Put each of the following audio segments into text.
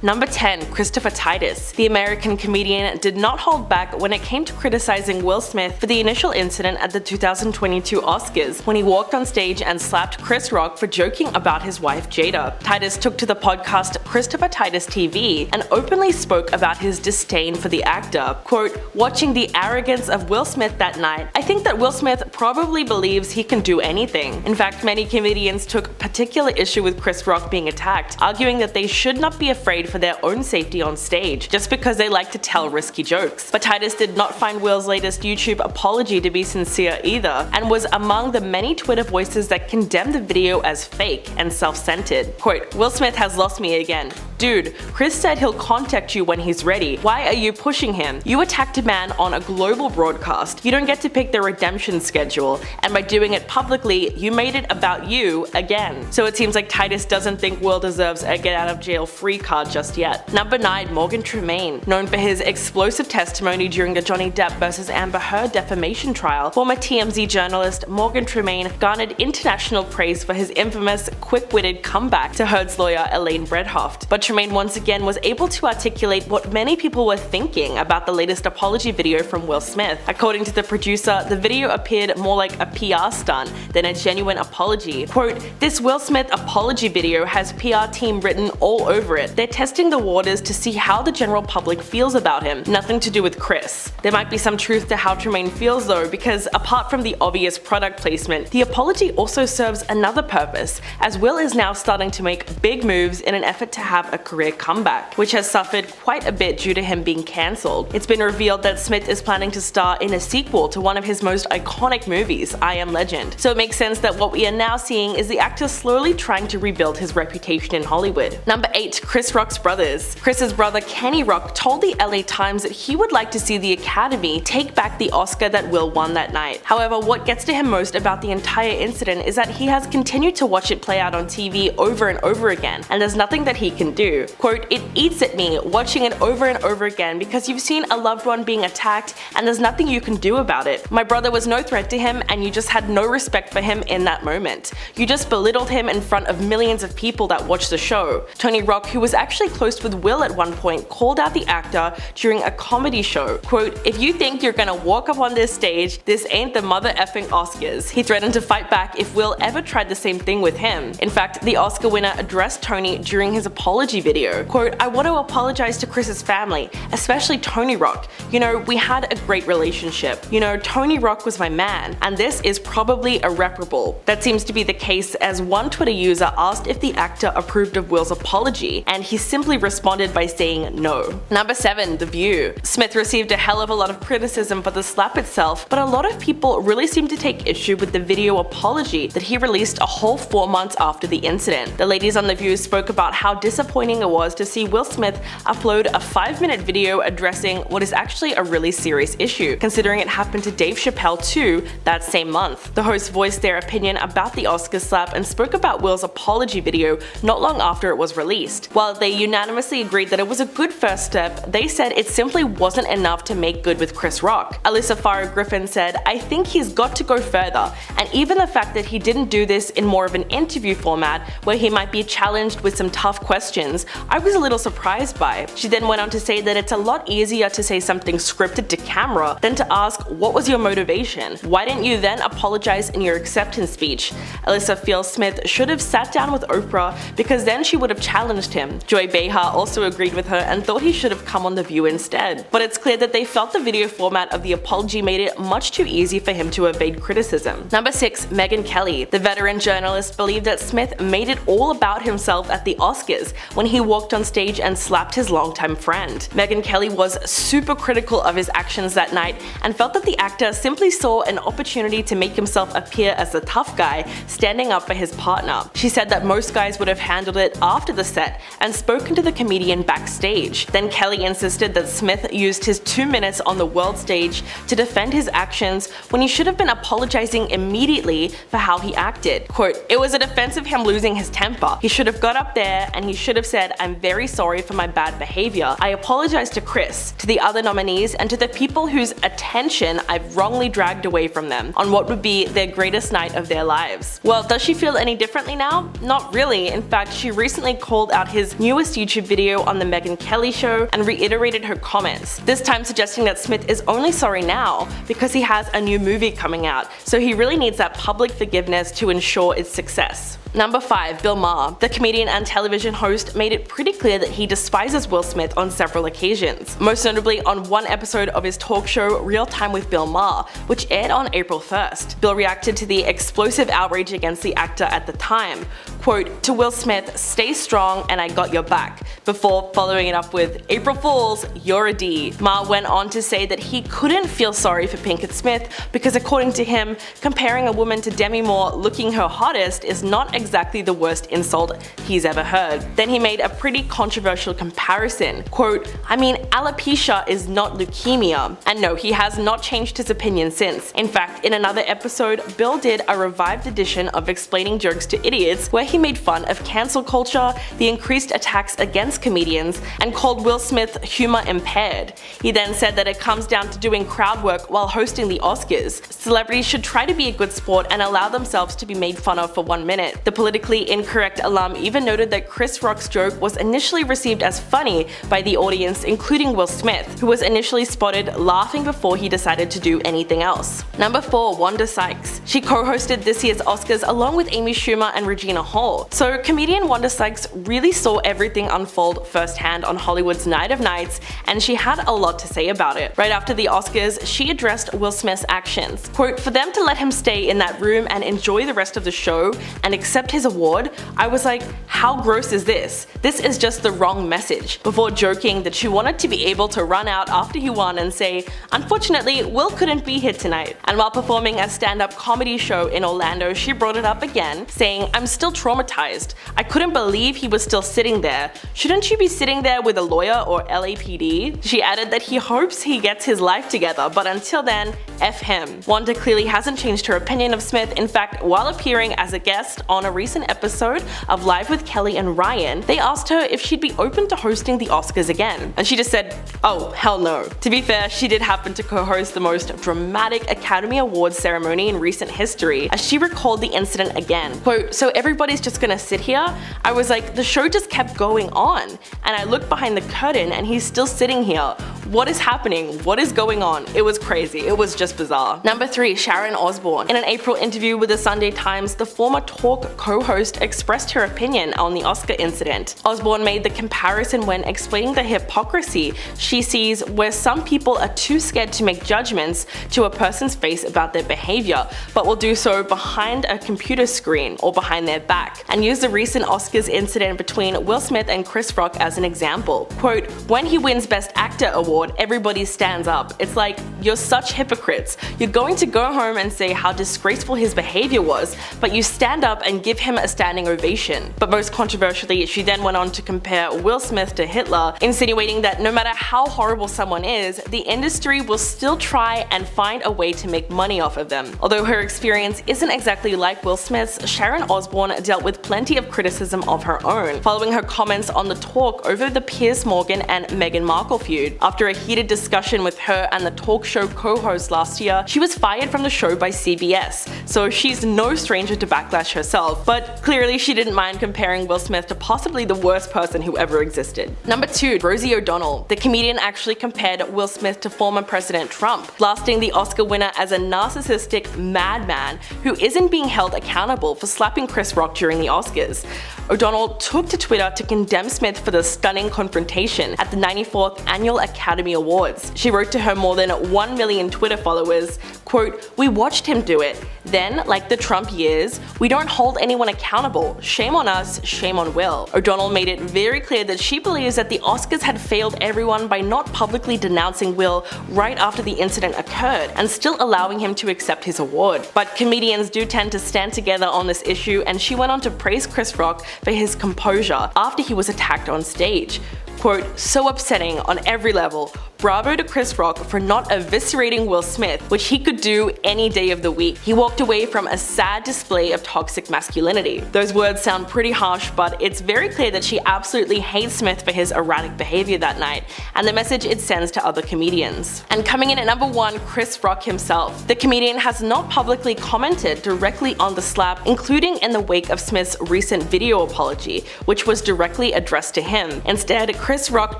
Number 10. Christopher Titus. The American comedian did not hold back when it came to criticizing Will Smith for the initial incident at the 2022 Oscars when he walked on stage and slapped Chris Rock for joking about his wife Jada. Titus took to the podcast Christopher Titus TV and openly spoke about his disdain for the actor. Quote, "Watching the arrogance of Will Smith that night, I think that Will Smith probably believes he can do anything. In fact, many comedians took particular issue with Chris Rock being attacked, arguing that they should not be afraid for their own safety on stage, just because they like to tell risky jokes." But Titus did not find Will's latest YouTube apology to be sincere either, and was among the many Twitter voices that condemned the video as fake and self-centered. Quote, "Will Smith has lost me again. Dude, Chris said he'll contact you when he's ready. Why are you pushing him? You attacked a man on a global broadcast. You don't get to pick the redemption schedule, and by doing it publicly, you made it about you again." So it seems like Titus doesn't think Will deserves a get out of jail free card just yet. Number 9. Morgan Tremaine. Known for his explosive testimony during the Johnny Depp vs. Amber Heard defamation trial, former TMZ journalist Morgan Tremaine garnered international praise for his infamous, quick-witted comeback to Heard's lawyer Elaine Bredhoft. But Tremaine once again was able to articulate what many people were thinking about the latest apology video from Will Smith. According to the producer, the video appeared more like a PR stunt than a genuine apology. Quote, "This Will Smith apology video has PR team written all over it. They're testing the waters to see how the general public feels about him. Nothing to do with Chris." There might be some truth to how Tremaine feels though, because apart from the obvious product placement, the apology also serves another purpose, as Will is now starting to make big moves in an effort to have a career comeback, which has suffered quite a bit due to him being cancelled. It's been revealed that Smith is planning to star in a sequel to one of his most iconic movies, I Am Legend. So it makes sense that what we are now seeing is the actor slowly trying to rebuild his reputation in Hollywood. Number 8. Chris Rock's brothers. Chris's brother Kenny Rock told the LA Times that he would like to see the Academy take back the Oscar that Will won that night. However, what gets to him most about the entire incident is that he has continued to watch it play out on TV over and over again, and there's nothing that he can do. Quote, "It eats at me watching it over and over again because you've seen a loved one being attacked and there's nothing you can do about it. My brother was no threat to him and you just had no respect for him in that moment. You just belittled him in front of millions of people that watched the show." Tony Rock, who was actually close with Will at one point, called out the actor during a comedy show. Quote, "If you think you're gonna walk up on this stage, this ain't the mother effing Oscars." He threatened to fight back if Will ever tried the same thing with him. In fact, the Oscar winner addressed Tony during his apology video. Quote, "I want to apologize to Chris's family, especially Tony Rock. You know, we had a great relationship. You know, Tony Rock was my man, and this is probably irreparable." That seems to be the case, as one Twitter user asked if the actor approved of Will's apology, and he simply responded by saying no. Number 7. The View. Smith received a hell of a lot of criticism for the slap itself, but a lot of people really seem to take issue with the video apology that he released a whole 4 months after the incident. The ladies on The View spoke about how disappointing it was to see Will Smith upload a 5-minute video addressing what is actually a really serious issue, considering it happened to Dave Chappelle too that same month. The hosts voiced their opinion about the Oscar slap and spoke about Will's apology video not long after it was released. While they unanimously agreed that it was a good first step, they said it simply wasn't enough to make good with Chris Rock. Alyssa Farah Griffin said, "I think he's got to go further, and even the fact that he didn't do this in more of an interview format where he might be challenged with some tough questions, I was a little surprised by." She then went on to say that it's a lot easier to say something scripted to camera than to ask, "What was your motivation? Why didn't you then apologize in your acceptance speech?" Alyssa feels Smith should have sat down with Oprah because then she would have challenged him. Joy Behar also agreed with her and thought he should have come on The View instead. But it's clear that they felt the video format of the apology made it much too easy for him to evade criticism. Number 6. Megyn Kelly. The veteran journalist believed that Smith made it all about himself at the Oscars when he walked on stage and slapped his longtime friend. Megyn Kelly was super critical of his actions that night and felt that the actor simply saw an opportunity to make himself appear as the tough guy standing up for his partner. She said that most guys would have handled it after the set and spoken to the comedian backstage. Then Kelly insisted that Smith used his 2 minutes on the world stage to defend his actions when he should have been apologizing immediately for how he acted. Quote, "It was a defense of him losing his temper. He should have got up there and he should have said, 'I'm very sorry for my bad behavior. I apologize to Chris, to the other nominees, and to the people whose attention I've wrongly dragged away from them on what would be their greatest night of their lives.'" Well, does she feel any differently now? Not really. In fact, she recently called out his newest post YouTube video on the Megyn Kelly show and reiterated her comments, this time suggesting that Smith is only sorry now because he has a new movie coming out, so he really needs that public forgiveness to ensure its success. Number 5. Bill Maher. The comedian and television host made it pretty clear that he despises Will Smith on several occasions, most notably on one episode of his talk show Real Time with Bill Maher, which aired on April 1st. Bill reacted to the explosive outrage against the actor at the time. Quote, "To Will Smith, stay strong and I got your back," before following it up with, "April Fools, you're a D." Maher went on to say that he couldn't feel sorry for Pinkett Smith because according to him, comparing a woman to Demi Moore looking her hottest is not exactly the worst insult he's ever heard. Then he made a pretty controversial comparison. Quote, "I mean, alopecia is not leukemia." And no, he has not changed his opinion since. In fact, in another episode, Bill did a revived edition of Explaining Jokes to Idiots where he made fun of cancel culture, the increased attacks against comedians, and called Will Smith humor impaired. He then said that it comes down to doing crowd work while hosting the Oscars. Celebrities should try to be a good sport and allow themselves to be made fun of for 1 minute. The politically incorrect alum even noted that Chris Rock's joke was initially received as funny by the audience, including Will Smith, who was initially spotted laughing before he decided to do anything else. Number 4. Wanda Sykes. She co-hosted this year's Oscars along with Amy Schumer and Regina Hall. So comedian Wanda Sykes really saw everything unfold firsthand on Hollywood's Night of Nights, and she had a lot to say about it. Right after the Oscars, she addressed Will Smith's actions. Quote, "For them to let him stay in that room and enjoy the rest of the show and accept his award, I was like, how gross is this? This is just the wrong message," before joking that she wanted to be able to run out after he won and say, "Unfortunately, Will couldn't be here tonight." And while performing a stand-up comedy show in Orlando, she brought it up again, saying, "I'm still traumatized. I couldn't believe he was still sitting there. Shouldn't you be sitting there with a lawyer or LAPD?" She added that he hopes he gets his life together, but until then, F him. Wanda clearly hasn't changed her opinion of Smith. In fact, while appearing as a guest on a recent episode of Live with Kelly and Ryan, they asked her if she'd be open to hosting the Oscars again. And she just said, "Oh, hell no." To be fair, she did happen to co-host the most dramatic Academy Awards ceremony in recent history, as she recalled the incident again. Quote, "So everybody's just gonna sit here? I was like, the show just kept going on, and I looked behind the curtain and he's still sitting here. What is happening? What is going on?" It was crazy. It was just bizarre. Number 3. Sharon Osbourne. In an April interview with the Sunday Times, the former talk co-host expressed her opinion on the Oscar incident. Osbourne made the comparison when explaining the hypocrisy she sees where some people are too scared to make judgments to a person's face about their behavior, but will do so behind a computer screen or behind their back, and used the recent Oscars incident between Will Smith and Chris Rock as an example. Quote, "When he wins Best Actor award, everybody stands up. It's like, you're such hypocrites. You're going to go home and say how disgraceful his behavior was, but you stand up and give him a standing ovation." But most controversially, she then went on to compare Will Smith to Hitler, insinuating that no matter how horrible someone is, the industry will still try and find a way to make money off of them. Although her experience isn't exactly like Will Smith's, Sharon Osbourne dealt with plenty of criticism of her own, following her comments on the talk over the Piers Morgan and Meghan Markle feud. After a heated discussion with her and the talk show co-host last year, she was fired from the show by CBS, so she's no stranger to backlash herself, but clearly she didn't mind comparing Will Smith to possibly the worst person who ever existed. Number 2. Rosie O'Donnell. The comedian actually compared Will Smith to former President Trump, blasting the Oscar winner as a narcissistic madman who isn't being held accountable for slapping Chris Rock during the Oscars. O'Donnell took to Twitter to condemn Smith for the stunning confrontation at the 94th Annual Academy Awards. She wrote to her more than 1 million Twitter followers, quote, "We watched him do it. Then, like the Trump years, we don't hold anyone accountable. Shame on us, shame on Will." O'Donnell made it very clear that she believes that the Oscars had failed everyone by not publicly denouncing Will right after the incident occurred and still allowing him to accept his award. But comedians do tend to stand together on this issue, and she went on to praise Chris Rock for his composure after he was attacked on stage. Quote, "So upsetting on every level. Bravo to Chris Rock for not eviscerating Will Smith, which he could could do any day of the week. He walked away from a sad display of toxic masculinity. Those words sound pretty harsh, but it's very clear that she absolutely hates Smith for his erratic behavior that night, and the message it sends to other comedians. And coming in at number 1, Chris Rock himself. The comedian has not publicly commented directly on the slap, including in the wake of Smith's recent video apology, which was directly addressed to him. Instead, Chris Rock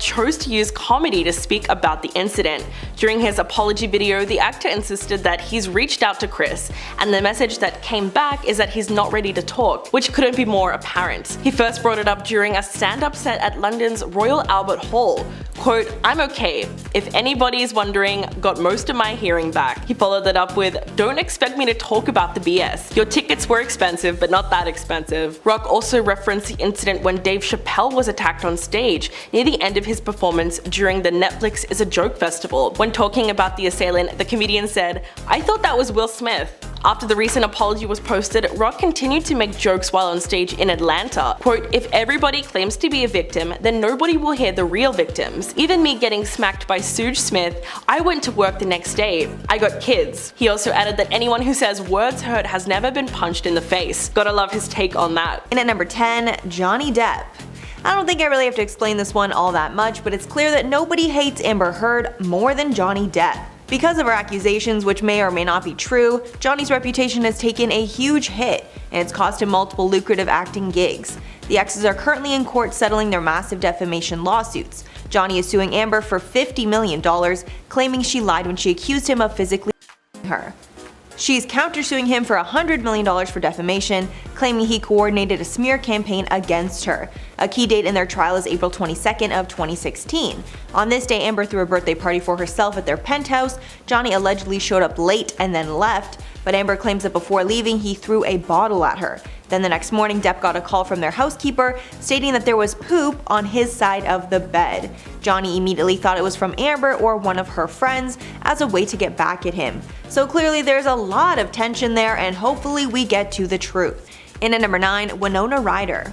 chose to use comedy to speak about the incident. During his apology video, the actor insisted that he's reached out to Chris, and the message that came back is that he's not ready to talk, which couldn't be more apparent. He first brought it up during a stand-up set at London's Royal Albert Hall. Quote, "I'm okay. If anybody's wondering, got most of my hearing back." He followed that up with, "Don't expect me to talk about the BS. Your tickets were expensive, but not that expensive." Rock also referenced the incident when Dave Chappelle was attacked on stage near the end of his performance during the Netflix Is a Joke festival. When talking about the assailant, the comedian said, "I thought that was Will Smith." After the recent apology was posted, Rock continued to make jokes while on stage in Atlanta. Quote, "If everybody claims to be a victim, then nobody will hear the real victims. Even me getting smacked by Suge Smith, I went to work the next day. I got kids." He also added that anyone who says words hurt has never been punched in the face. Gotta love his take on that. And at number 10, Johnny Depp. I don't think I really have to explain this one all that much, but it's clear that nobody hates Amber Heard more than Johnny Depp. Because of her accusations, which may or may not be true, Johnny's reputation has taken a huge hit, and it's cost him multiple lucrative acting gigs. The exes are currently in court settling their massive defamation lawsuits. Johnny is suing Amber for $50 million, claiming she lied when she accused him of physically her. She's countersuing him for $100 million for defamation, claiming he coordinated a smear campaign against her. A key date in their trial is April 22nd of 2016. On this day, Amber threw a birthday party for herself at their penthouse. Johnny allegedly showed up late and then left, but Amber claims that before leaving, he threw a bottle at her. Then the next morning, Depp got a call from their housekeeper stating that there was poop on his side of the bed. Johnny immediately thought it was from Amber or one of her friends as a way to get back at him. So clearly there's a lot of tension there, and hopefully we get to the truth. In at number 9, Winona Ryder.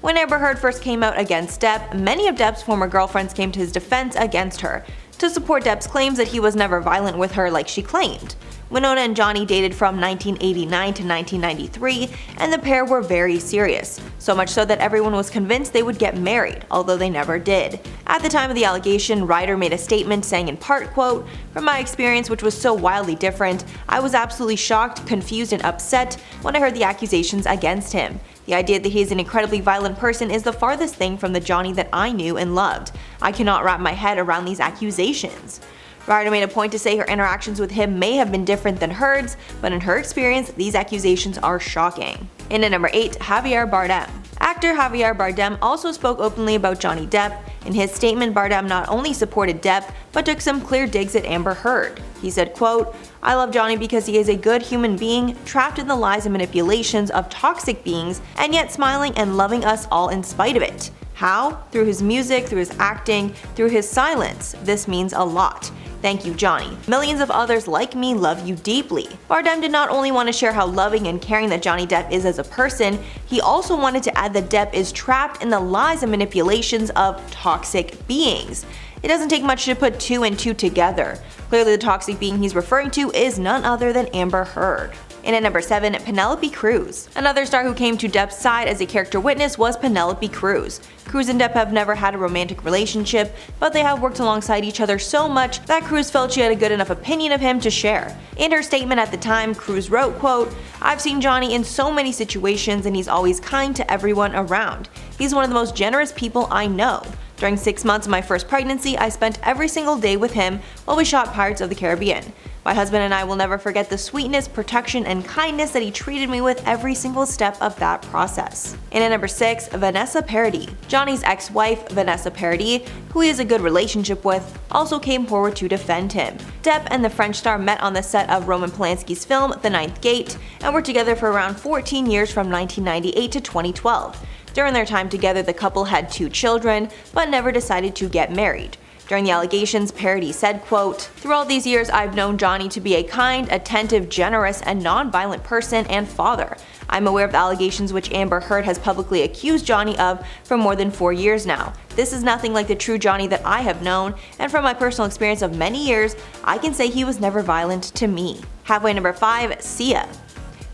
When Amber Heard first came out against Depp, many of Depp's former girlfriends came to his defense against her, to support Depp's claims that he was never violent with her like she claimed. Winona and Johnny dated from 1989 to 1993, and the pair were very serious, so much so that everyone was convinced they would get married, although they never did. At the time of the allegation, Ryder made a statement saying in part, quote, "From my experience, which was so wildly different, I was absolutely shocked, confused, and upset when I heard the accusations against him. The idea that he is an incredibly violent person is the farthest thing from the Johnny that I knew and loved. I cannot wrap my head around these accusations." Ryder made a point to say her interactions with him may have been different than Heard's, but in her experience, these accusations are shocking. In at number 8, Javier Bardem. Actor Javier Bardem also spoke openly about Johnny Depp. In his statement, Bardem not only supported Depp, but took some clear digs at Amber Heard. He said, quote, "I love Johnny because he is a good human being, trapped in the lies and manipulations of toxic beings, and yet smiling and loving us all in spite of it. How? Through his music, through his acting, through his silence. This means a lot. Thank you, Johnny. Millions of others like me love you deeply." Bardem did not only want to share how loving and caring that Johnny Depp is as a person, he also wanted to add that Depp is trapped in the lies and manipulations of toxic beings. It doesn't take much to put 2 and 2 together. Clearly the toxic being he's referring to is none other than Amber Heard. In at number 7, Penelope Cruz. Another star who came to Depp's side as a character witness was Penelope Cruz. Cruz and Depp have never had a romantic relationship, but they have worked alongside each other so much that Cruz felt she had a good enough opinion of him to share. In her statement at the time, Cruz wrote, quote, "I've seen Johnny in so many situations and he's always kind to everyone around. He's one of the most generous people I know. During 6 months of my first pregnancy, I spent every single day with him while we shot Pirates of the Caribbean. My husband and I will never forget the sweetness, protection, and kindness that he treated me with every single step of that process." And at number 6, Vanessa Paradis. Johnny's ex-wife, Vanessa Paradis, who he has a good relationship with, also came forward to defend him. Depp and the French star met on the set of Roman Polanski's film The Ninth Gate, and were together for around 14 years from 1998 to 2012. During their time together, the couple had 2 children, but never decided to get married. During the allegations, Paradis said, quote, "Through all these years, I've known Johnny to be a kind, attentive, generous, and non-violent person and father. I'm aware of the allegations which Amber Heard has publicly accused Johnny of for more than 4 years now. This is nothing like the true Johnny that I have known, and from my personal experience of many years, I can say he was never violent to me. Halfway number 5, Sia.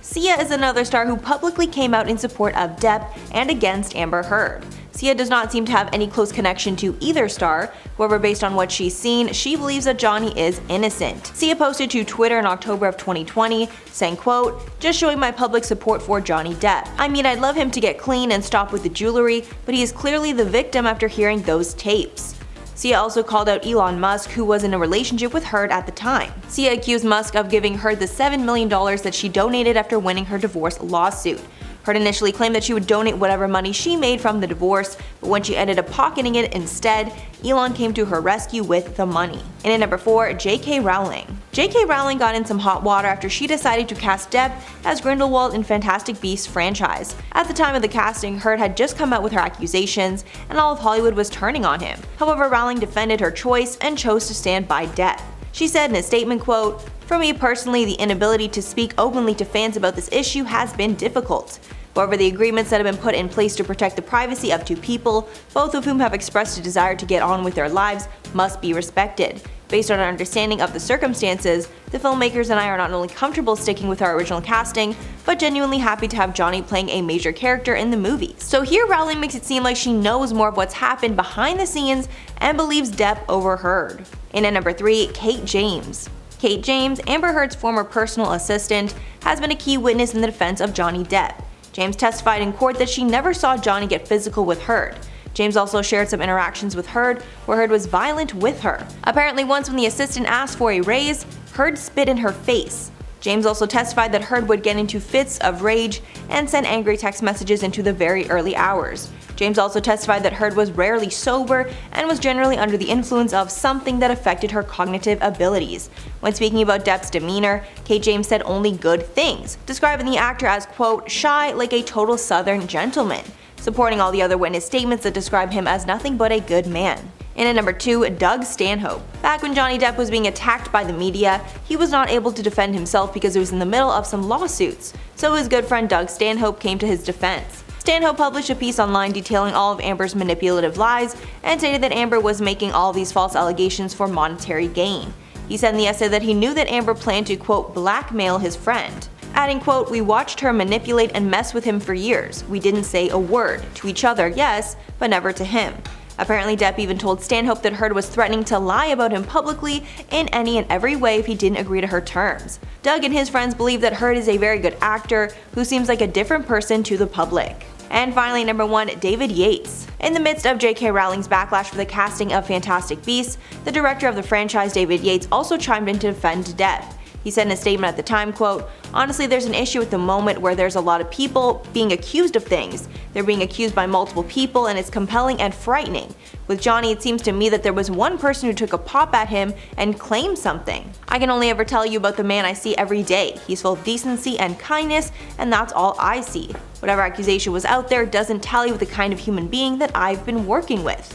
Sia is another star who publicly came out in support of Depp and against Amber Heard. Sia does not seem to have any close connection to either star. However, based on what she's seen, she believes that Johnny is innocent. Sia posted to Twitter in October of 2020, saying, quote, "Just showing my public support for Johnny Depp. I mean, I'd love him to get clean and stop with the jewelry, but he is clearly the victim after hearing those tapes." Sia also called out Elon Musk, who was in a relationship with Heard at the time. Sia accused Musk of giving Heard the $7 million that she donated after winning her divorce lawsuit. Heard initially claimed that she would donate whatever money she made from the divorce, but when she ended up pocketing it instead, Elon came to her rescue with the money. And at number 4, J.K. Rowling. J.K. Rowling got in some hot water after she decided to cast Depp as Grindelwald in Fantastic Beasts franchise. At the time of the casting, Heard had just come out with her accusations, and all of Hollywood was turning on him. However, Rowling defended her choice and chose to stand by Depp. She said in a statement, quote, "For me personally, the inability to speak openly to fans about this issue has been difficult. However, the agreements that have been put in place to protect the privacy of two people, both of whom have expressed a desire to get on with their lives, must be respected. Based on our understanding of the circumstances, the filmmakers and I are not only comfortable sticking with our original casting, but genuinely happy to have Johnny playing a major character in the movies." So here Rowling makes it seem like she knows more of what's happened behind the scenes and believes Depp over Heard. And at number 3, Kate James. Kate James, Amber Heard's former personal assistant, has been a key witness in the defense of Johnny Depp. James testified in court that she never saw Johnny get physical with Heard. James also shared some interactions with Heard where Heard was violent with her. Apparently once when the assistant asked for a raise, Heard spit in her face. James also testified that Heard would get into fits of rage and send angry text messages into the very early hours. James also testified that Heard was rarely sober and was generally under the influence of something that affected her cognitive abilities. When speaking about Depp's demeanor, Kate James said only good things, describing the actor as, quote, "shy like a total southern gentleman," supporting all the other witness statements that describe him as nothing but a good man. And at number 2, Doug Stanhope. Back when Johnny Depp was being attacked by the media, he was not able to defend himself because he was in the middle of some lawsuits, so his good friend Doug Stanhope came to his defense. Stanhope published a piece online detailing all of Amber's manipulative lies and stated that Amber was making all these false allegations for monetary gain. He said in the essay that he knew that Amber planned to, quote, "blackmail his friend," adding, quote, "We watched her manipulate and mess with him for years. We didn't say a word. To each other, yes, but never to him." Apparently Depp even told Stanhope that Heard was threatening to lie about him publicly in any and every way if he didn't agree to her terms. Doug and his friends believe that Heard is a very good actor who seems like a different person to the public. And finally, number 1, David Yates. In the midst of J.K. Rowling's backlash for the casting of Fantastic Beasts, the director of the franchise, David Yates, also chimed in to defend Depp. He said in a statement at the time, quote, "Honestly, there's an issue at the moment where there's a lot of people being accused of things. They're being accused by multiple people and it's compelling and frightening. With Johnny, it seems to me that there was one person who took a pop at him and claimed something. I can only ever tell you about the man I see every day. He's full of decency and kindness, and that's all I see. Whatever accusation was out there doesn't tally with the kind of human being that I've been working with."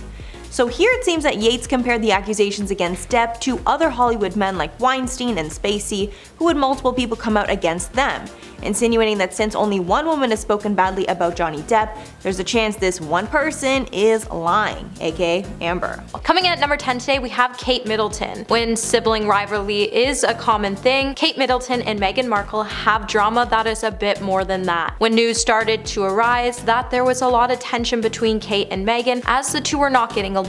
So here it seems that Yates compared the accusations against Depp to other Hollywood men like Weinstein and Spacey, who had multiple people come out against them, insinuating that since only one woman has spoken badly about Johnny Depp, there's a chance this one person is lying, aka Amber. Coming in at number 10 today, we have Kate Middleton. When sibling rivalry is a common thing, Kate Middleton and Meghan Markle have drama that is a bit more than that. When news started to arise that there was a lot of tension between Kate and Meghan as the two were not getting along,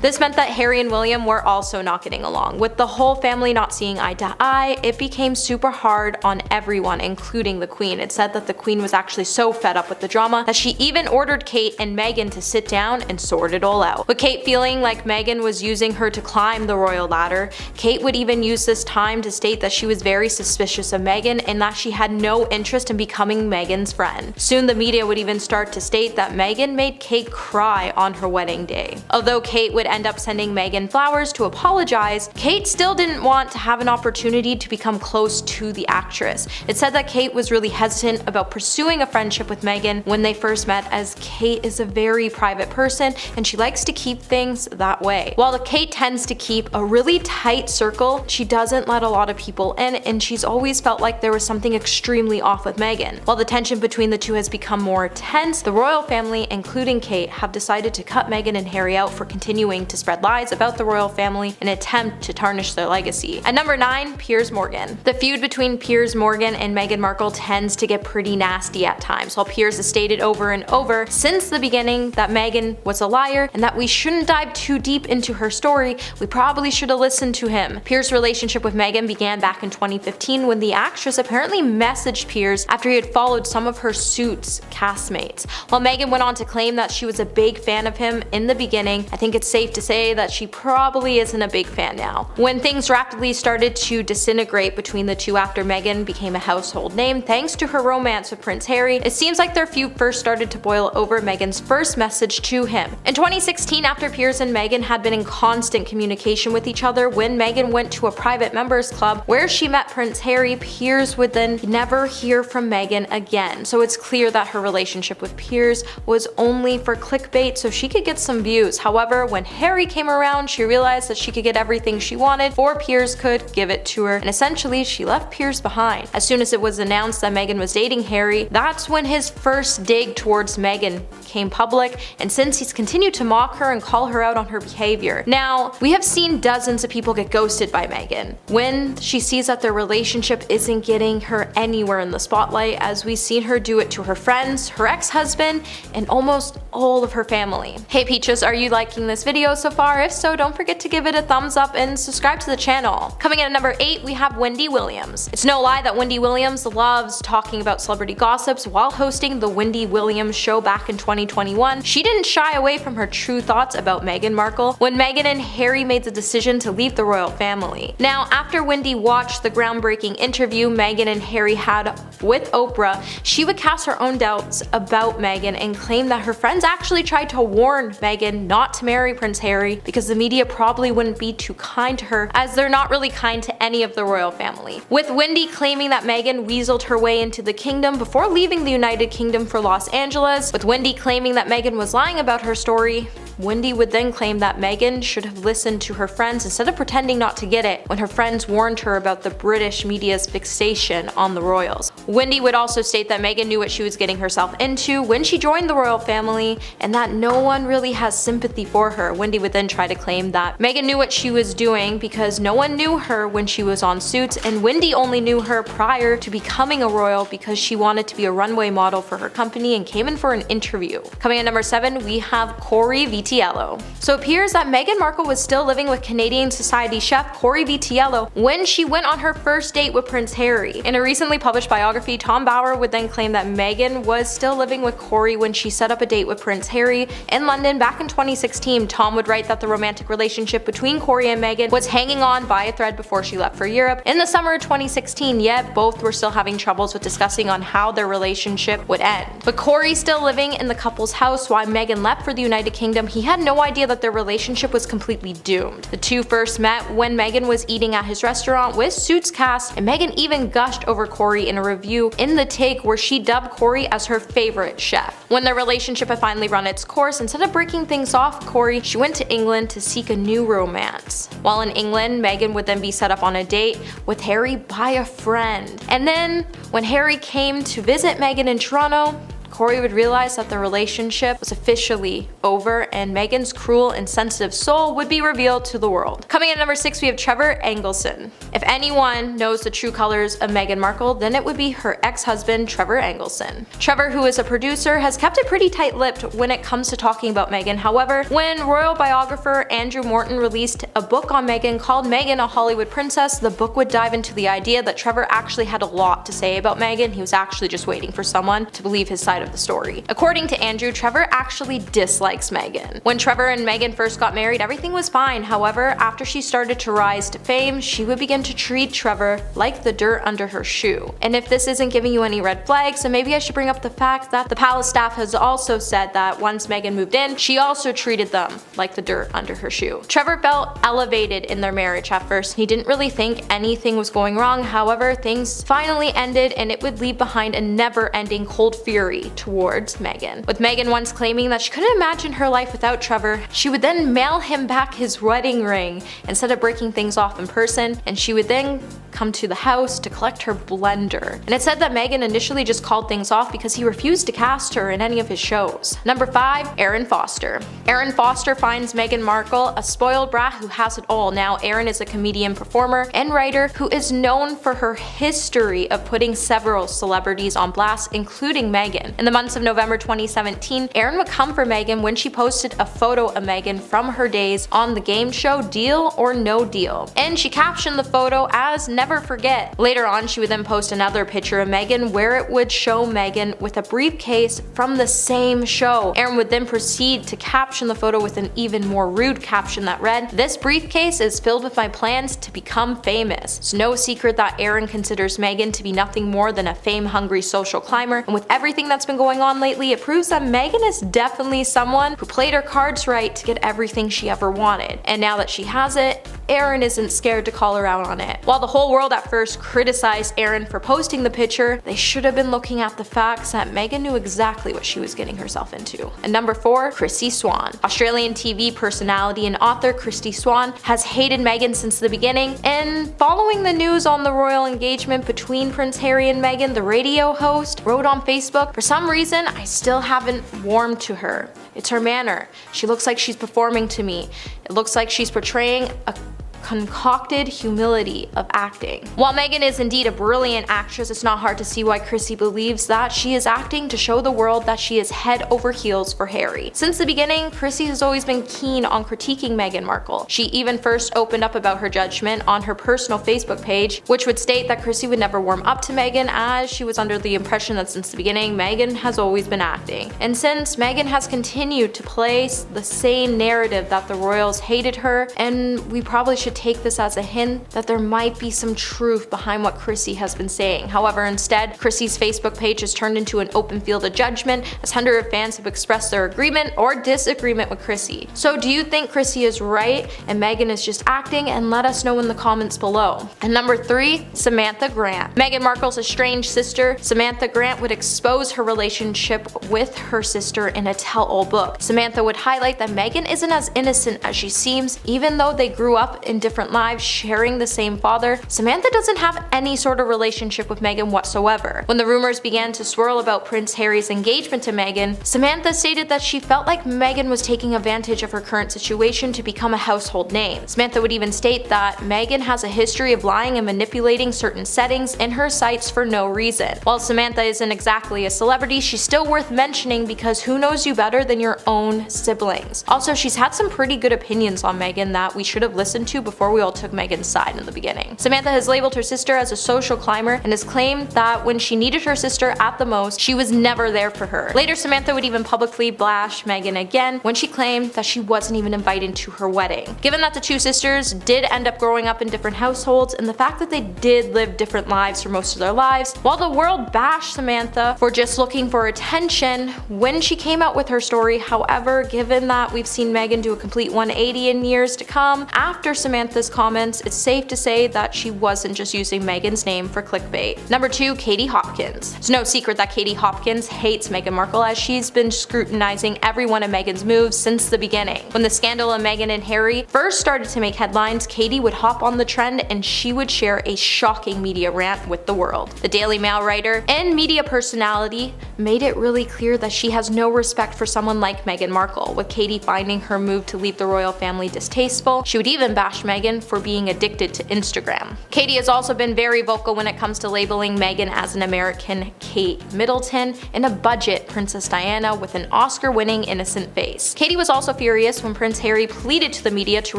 this meant that Harry and William were also not getting along. With the whole family not seeing eye to eye, it became super hard on everyone, including the Queen. It said that the Queen was actually so fed up with the drama that she even ordered Kate and Meghan to sit down and sort it all out. With Kate feeling like Meghan was using her to climb the royal ladder, Kate would even use this time to state that she was very suspicious of Meghan and that she had no interest in becoming Meghan's friend. Soon the media would even start to state that Meghan made Kate cry on her wedding day. Although Kate would end up sending Meghan flowers to apologize, Kate still didn't want to have an opportunity to become close to the actress. It said that Kate was was really hesitant about pursuing a friendship with Meghan when they first met, as Kate is a very private person and she likes to keep things that way. While Kate tends to keep a really tight circle, she doesn't let a lot of people in, and she's always felt like there was something extremely off with Meghan. While the tension between the two has become more tense, the royal family, including Kate, have decided to cut Meghan and Harry out for continuing to spread lies about the royal family in an attempt to tarnish their legacy. At number 9, Piers Morgan. The feud between Piers Morgan and Meghan Markle tends to get pretty nasty at times. While Piers has stated over and over since the beginning that Meghan was a liar and that we shouldn't dive too deep into her story, we probably should have listened to him. Piers' relationship with Meghan began back in 2015 when the actress apparently messaged Piers after he had followed some of her Suits castmates. While Meghan went on to claim that she was a big fan of him in the beginning, I think it's safe to say that she probably isn't a big fan now. When things rapidly started to disintegrate between the two after Meghan became a household name thanks to her romance with Prince Harry, it seems like their feud first started to boil over Meghan's first message to him. In 2016, after Piers and Meghan had been in constant communication with each other, when Meghan went to a private members club where she met Prince Harry, Piers would then never hear from Meghan again. So it's clear that her relationship with Piers was only for clickbait so she could get some views. However, when Harry came around, she realized that she could get everything she wanted or Piers could give it to her, and essentially she left Piers behind. As soon as it was announced that Meghan was dating Harry, that's when his first dig towards Meghan came public, and since he's continued to mock her and call her out on her behavior. Now, we have seen dozens of people get ghosted by Meghan when she sees that their relationship isn't getting her anywhere in the spotlight, as we've seen her do it to her friends, her ex-husband, and almost all of her family. Hey Peaches, are you liking this video so far? If so, don't forget to give it a thumbs up and subscribe to the channel. Coming in at number 8, we have Wendy Williams. It's no lie that Wendy Williams loves talking about celebrity gossips. While hosting the Wendy Williams show back in 2021, she didn't shy away from her true thoughts about Meghan Markle when Meghan and Harry made the decision to leave the royal family. Now, after Wendy watched the groundbreaking interview Meghan and Harry had with Oprah, she would cast her own doubts about Meghan and claim that her friends actually tried to warn Meghan not to marry Prince Harry because the media probably wouldn't be too kind to her, as they're not really kind to any of the royal family. With Wendy claiming that Meghan weaseled her way into the kingdom before leaving the United Kingdom for Los Angeles, with Wendy claiming that Meghan was lying about her story, Wendy would then claim that Meghan should have listened to her friends instead of pretending not to get it when her friends warned her about the British media's fixation on the royals. Wendy would also state that Meghan knew what she was getting herself into when she joined the royal family and that no one really has sympathy for her. Wendy would then try to claim that Meghan knew what she was doing because no one knew her when she was on Suits, and Wendy only knew her prior to becoming a royal because she wanted to be a runway model for her company and came in for an interview. Coming at number 7, we have Corey Vitiello. So it appears that Meghan Markle was still living with Canadian Society chef Corey Vitiello when she went on her first date with Prince Harry. In a recently published biography, Tom Bauer would then claim that Meghan was still living with Corey when she set up a date with Prince Harry in London back in 2016. Tom would write that the romantic relationship between Corey and Meghan was hanging on by a thread before she left for Europe in the summer of 2016, yet both were still having troubles with discussing on how their relationship would end. But Corey still living in the couple's house while Meghan left for the United Kingdom, he had no idea that their relationship was completely doomed. The two first met when Meghan was eating at his restaurant with Suits cast, and Meghan even gushed over Corey in a review in The Take where she dubbed Corey as her favorite chef. When their relationship had finally run its course, instead of breaking things off Corey, she went to England to seek a new romance. While in England, Meghan would then be set up on a date with Harry by a friend. And then, when Harry came to visit Meghan in Toronto, Corey would realize that the relationship was officially over and Meghan's cruel and sensitive soul would be revealed to the world. Coming in at number 6, we have Trevor Engelson. If anyone knows the true colors of Meghan Markle, then it would be her ex-husband Trevor Engelson. Trevor, who is a producer, has kept it pretty tight-lipped when it comes to talking about Meghan. However, when royal biographer Andrew Morton released a book on Meghan called Meghan a Hollywood Princess, the book would dive into the idea that Trevor actually had a lot to say about Meghan. He was actually just waiting for someone to believe his side of the story. According to Andrew, Trevor actually dislikes Meghan. When Trevor and Meghan first got married, everything was fine. However, after she started to rise to fame, she would begin to treat Trevor like the dirt under her shoe. And if this isn't giving you any red flags, then maybe I should bring up the fact that the palace staff has also said that once Meghan moved in, she also treated them like the dirt under her shoe. Trevor felt elevated in their marriage at first. He didn't really think anything was going wrong. However, things finally ended, and it would leave behind a never-ending cold fury towards Meghan. With Meghan once claiming that she couldn't imagine her life without Trevor, she would then mail him back his wedding ring instead of breaking things off in person, and she would then come to the house to collect her blender. And it said that Meghan initially just called things off because he refused to cast her in any of his shows. Number 5. Erin Foster. Erin Foster finds Meghan Markle a spoiled brat who has it all. Now, Erin is a comedian, performer, and writer who is known for her history of putting several celebrities on blast, including Meghan. In the months of November 2017, Erin would come for Meghan when she posted a photo of Meghan from her days on the game show Deal or No Deal. And she captioned the photo as "Never Forget." Later on, she would then post another picture of Meghan where it would show Meghan with a briefcase from the same show. Erin would then proceed to caption the photo with an even more rude caption that read, "This briefcase is filled with my plans to become famous." It's no secret that Erin considers Meghan to be nothing more than a fame-hungry social climber, and with everything that's been going on lately, it proves that Meghan is definitely someone who played her cards right to get everything she ever wanted. And now that she has it, Erin isn't scared to call her out on it. While the whole world at first criticized Erin for posting the picture, they should have been looking at the facts that Meghan knew exactly what she was getting herself into. And number 4, Christy Swan. Australian TV personality and author Christy Swan has hated Meghan since the beginning, and following the news on the royal engagement between Prince Harry and Meghan, the radio host wrote on Facebook, "For some reason, I still haven't warmed to her. It's her manner. She looks like she's performing to me. It looks like she's portraying a concocted humility of acting." While Meghan is indeed a brilliant actress, it's not hard to see why Chrissy believes that she is acting to show the world that she is head over heels for Harry. Since the beginning, Chrissy has always been keen on critiquing Meghan Markle. She even first opened up about her judgment on her personal Facebook page, which would state that Chrissy would never warm up to Meghan, as she was under the impression that since the beginning, Meghan has always been acting. And since Meghan has continued to play the same narrative that the royals hated her, and we probably should take this as a hint that there might be some truth behind what Chrissy has been saying. However, instead, Chrissy's Facebook page has turned into an open field of judgment, as hundreds of fans have expressed their agreement or disagreement with Chrissy. So do you think Chrissy is right and Meghan is just acting? And let us know in the comments below. And number 3, Samantha Grant. Meghan Markle's estranged sister, Samantha Grant, would expose her relationship with her sister in a tell-all book. Samantha would highlight that Meghan isn't as innocent as she seems, even though they grew up in different lives sharing the same father. Samantha doesn't have any sort of relationship with Meghan whatsoever. When the rumors began to swirl about Prince Harry's engagement to Meghan, Samantha stated that she felt like Meghan was taking advantage of her current situation to become a household name. Samantha would even state that Meghan has a history of lying and manipulating certain settings in her sites for no reason. While Samantha isn't exactly a celebrity, she's still worth mentioning because who knows you better than your own siblings. Also, she's had some pretty good opinions on Meghan that we should have listened to before we all took Meghan's side in the beginning. Samantha has labeled her sister as a social climber and has claimed that when she needed her sister at the most, she was never there for her. Later, Samantha would even publicly bash Meghan again when she claimed that she wasn't even invited to her wedding. Given that the two sisters did end up growing up in different households, and the fact that they did live different lives for most of their lives, while the world bashed Samantha for just looking for attention when she came out with her story, however, given that we've seen Meghan do a complete 180 in years to come after Samantha's comments, it's safe to say that she wasn't just using Meghan's name for clickbait. Number 2, Katie Hopkins. It's no secret that Katie Hopkins hates Meghan Markle, as she's been scrutinizing every one of Meghan's moves since the beginning. When the scandal of Meghan and Harry first started to make headlines, Katie would hop on the trend and she would share a shocking media rant with the world. The Daily Mail writer and media personality made it really clear that she has no respect for someone like Meghan Markle, with Katie finding her move to leave the royal family distasteful. She would even bash Meghan for being addicted to Instagram. Katie has also been very vocal when it comes to labeling Meghan as an American Kate Middleton and a budget Princess Diana with an Oscar-winning innocent face. Katie was also furious when Prince Harry pleaded to the media to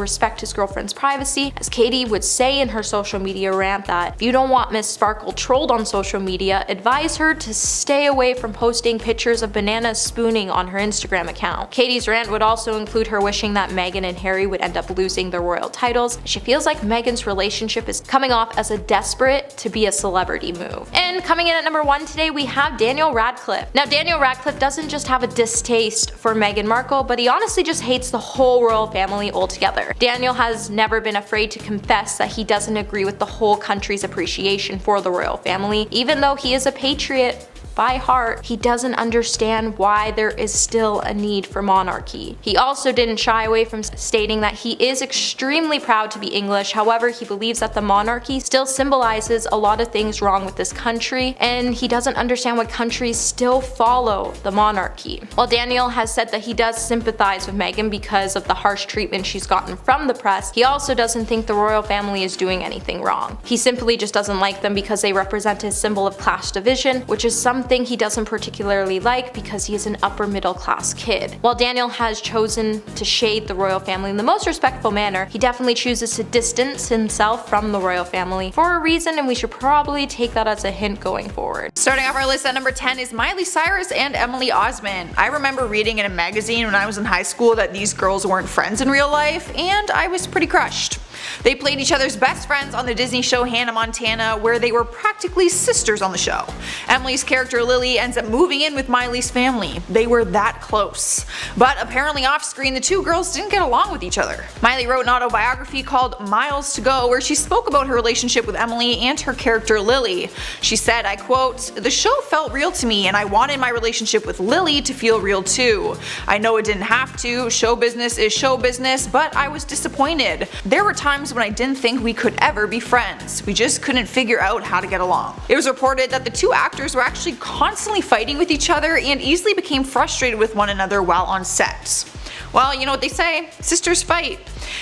respect his girlfriend's privacy, as Katie would say in her social media rant that if you don't want Miss Sparkle trolled on social media, advise her to stay away from posting pictures of bananas spooning on her Instagram account. Katie's rant would also include her wishing that Meghan and Harry would end up losing their royal titles. She feels like Meghan's relationship is coming off as a desperate to be a celebrity move. And coming in at number 1 today, we have Daniel Radcliffe. Now, Daniel Radcliffe doesn't just have a distaste for Meghan Markle, but he honestly just hates the whole royal family altogether. Daniel has never been afraid to confess that he doesn't agree with the whole country's appreciation for the royal family. Even though he is a patriot by heart, he doesn't understand why there is still a need for monarchy. He also didn't shy away from stating that he is extremely proud to be English. However, he believes that the monarchy still symbolizes a lot of things wrong with this country, and he doesn't understand why countries still follow the monarchy. While Daniel has said that he does sympathize with Meghan because of the harsh treatment she's gotten from the press, he also doesn't think the royal family is doing anything wrong. He simply just doesn't like them because they represent a symbol of class division, which is something he doesn't particularly like because he is an upper middle class kid. While Daniel has chosen to shade the royal family in the most respectful manner, he definitely chooses to distance himself from the royal family for a reason, and we should probably take that as a hint going forward. Starting off our list at number 10 is Miley Cyrus and Emily Osment. I remember reading in a magazine when I was in high school that these girls weren't friends in real life, and I was pretty crushed. They played each other's best friends on the Disney show Hannah Montana, where they were practically sisters on the show. Emily's character Lily ends up moving in with Miley's family. They were that close. But apparently off screen, the two girls didn't get along with each other. Miley wrote an autobiography called Miles to Go, where she spoke about her relationship with Emily and her character Lily. She said, I quote, "The show felt real to me, and I wanted my relationship with Lily to feel real too. I know it didn't have to, show business is show business, but I was disappointed. There were times when I didn't think we could ever be friends. We just couldn't figure out how to get along." It was reported that the two actors were actually constantly fighting with each other and easily became frustrated with one another while on set. Well, you know what they say, sisters fight.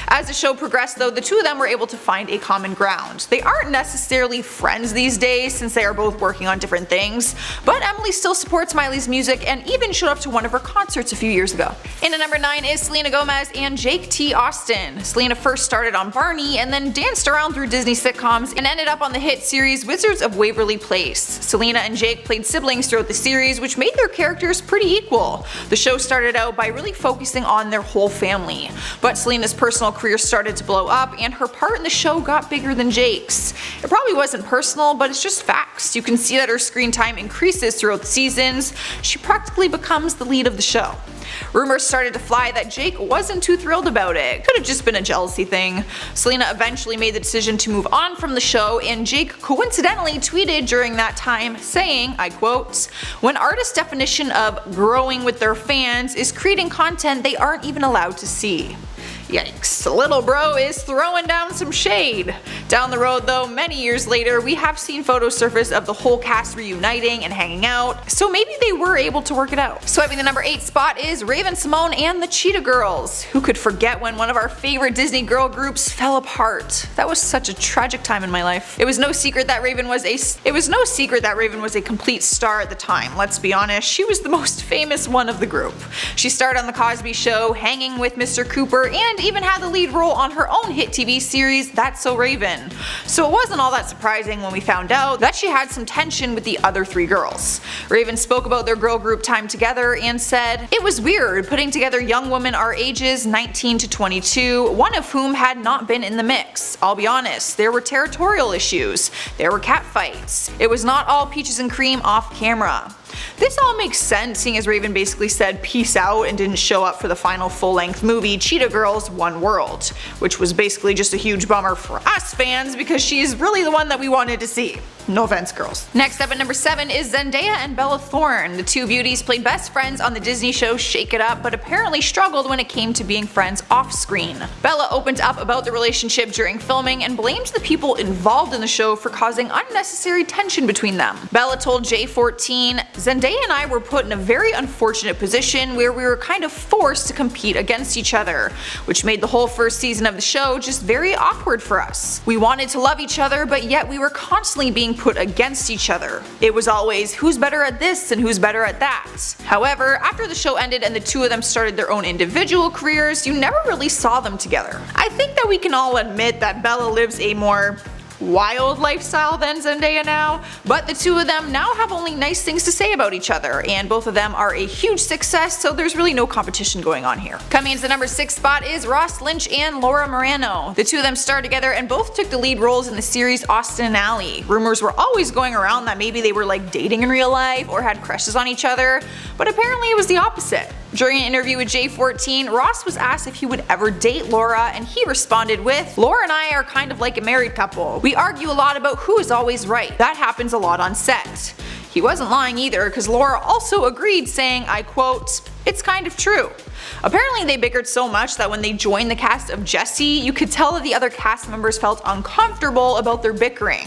As the show progressed though, the two of them were able to find a common ground. They aren't necessarily friends these days since they are both working on different things, but Emily still supports Miley's music and even showed up to one of her concerts a few years ago. In at number 9 is Selena Gomez and Jake T. Austin. Selena first started on Barney and then danced around through Disney sitcoms and ended up on the hit series Wizards of Waverly Place. Selena and Jake played siblings throughout the series, which made their characters pretty equal. The show started out by really focusing on their whole family, but Selena's personal career started to blow up and her part in the show got bigger than Jake's. It probably wasn't personal, but it's just facts. You can see that her screen time increases throughout the seasons. She practically becomes the lead of the show. Rumors started to fly that Jake wasn't too thrilled about it. Could have just been a jealousy thing. Selena eventually made the decision to move on from the show, and Jake coincidentally tweeted during that time saying, I quote, "When artists' definition of growing with their fans is creating content they aren't even allowed to see." Yikes, little bro is throwing down some shade. Down the road though, many years later, we have seen photos surface of the whole cast reuniting and hanging out, so maybe they were able to work it out. Swiping the number 8 spot is Raven-Symoné and the Cheetah Girls. Who could forget when one of our favorite Disney girl groups fell apart? That was such a tragic time in my life. It was no secret that Raven was a complete star at the time, let's be honest. She was the most famous one of the group. She starred on The Cosby Show, hanging with Mr. Cooper, and even had the lead role on her own hit TV series That's So Raven. So it wasn't all that surprising when we found out that she had some tension with the other 3 girls. Raven spoke about their girl group time together and said, "It was weird putting together young women our ages, 19 to 22, one of whom had not been in the mix. I'll be honest, there were territorial issues, there were cat fights. It was not all peaches and cream off camera." This all makes sense, seeing as Raven basically said peace out and didn't show up for the final full-length movie Cheetah Girls One World, which was basically just a huge bummer for us fans because she's really the one that we wanted to see. No offense, girls. Next up at number 7 is Zendaya and Bella Thorne. The two beauties played best friends on the Disney show Shake It Up, but apparently struggled when it came to being friends off-screen. Bella opened up about the relationship during filming and blamed the people involved in the show for causing unnecessary tension between them. Bella told J14, "Zendaya Zendaya and I were put in a very unfortunate position where we were kind of forced to compete against each other, which made the whole first season of the show just very awkward for us. We wanted to love each other, but yet we were constantly being put against each other. It was always who's better at this and who's better at that. However, after the show ended and the two of them started their own individual careers, you never really saw them together. I think that we can all admit that Bella lives a more wild lifestyle than Zendaya now, but the two of them now have only nice things to say about each other, and both of them are a huge success, so there's really no competition going on here. Coming into the number 6 spot is Ross Lynch and Laura Morano. The two of them starred together and both took the lead roles in the series Austin and Ally. Rumors were always going around that maybe they were like dating in real life or had crushes on each other, but apparently it was the opposite. During an interview with J14, Ross was asked if he would ever date Laura, and he responded with, "Laura and I are kind of like a married couple. We argue a lot about who is always right. That happens a lot on set." He wasn't lying either, because Laura also agreed, saying, I quote, "It's kind of true." Apparently they bickered so much that when they joined the cast of Jessie, you could tell that the other cast members felt uncomfortable about their bickering.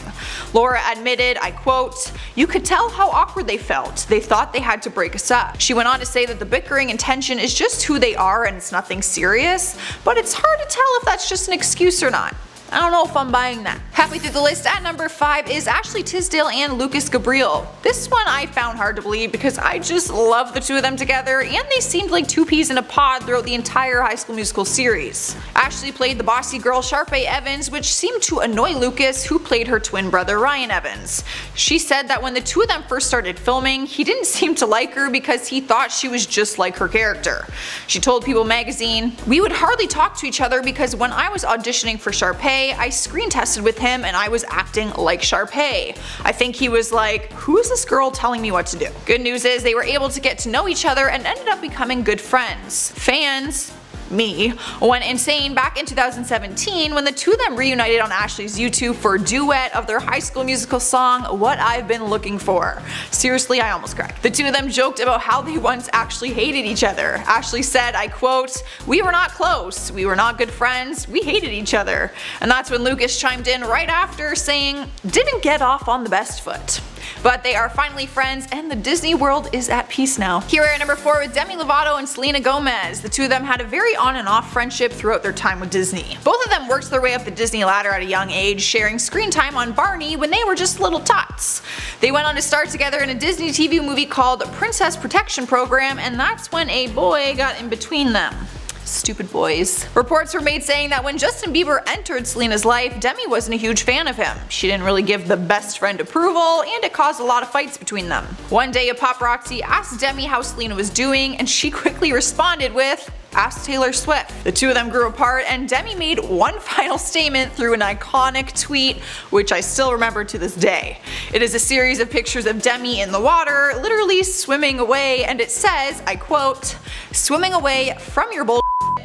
Laura admitted, I quote, "You could tell how awkward they felt. They thought they had to break us up." She went on to say that the bickering and tension is just who they are and it's nothing serious, but it's hard to tell if that's just an excuse or not. I don't know if I'm buying that. Halfway through the list at number 5 is Ashley Tisdale and Lucas Gabriel. This one I found hard to believe because I just love the two of them together, and they seemed like two peas in a pod throughout the entire High School Musical series. Ashley played the bossy girl Sharpay Evans, which seemed to annoy Lucas, who played her twin brother Ryan Evans. She said that when the two of them first started filming, he didn't seem to like her because he thought she was just like her character. She told People magazine, "We would hardly talk to each other because when I was auditioning for Sharpay, I screen tested with him and I was acting like Sharpay. I think he was like, who is this girl telling me what to do?" Good news is they were able to get to know each other and ended up becoming good friends. Fans, me, went insane back in 2017 when the two of them reunited on Ashley's YouTube for a duet of their High School Musical song, What I've Been Looking For. Seriously, I almost cried. The two of them joked about how they once actually hated each other. Ashley said, I quote, "We were not close, we were not good friends, we hated each other." And that's when Lucas chimed in right after saying, "Didn't get off on the best foot." But they are finally friends and the Disney world is at peace now. Here we are at number 4 with Demi Lovato and Selena Gomez. The two of them had a very on and off friendship throughout their time with Disney. Both of them worked their way up the Disney ladder at a young age, sharing screen time on Barney when they were just little tots. They went on to star together in a Disney TV movie called Princess Protection Program, and that's when a boy got in between them. Stupid boys. Reports were made saying that when Justin Bieber entered Selena's life, Demi wasn't a huge fan of him. She didn't really give the best friend approval, and it caused a lot of fights between them. One day a paparazzi asked Demi how Selena was doing, and she quickly responded with, "Ask Taylor Swift." The two of them grew apart, and Demi made one final statement through an iconic tweet, which I still remember to this day. It is a series of pictures of Demi in the water, literally swimming away, and it says, I quote, "Swimming away from your bull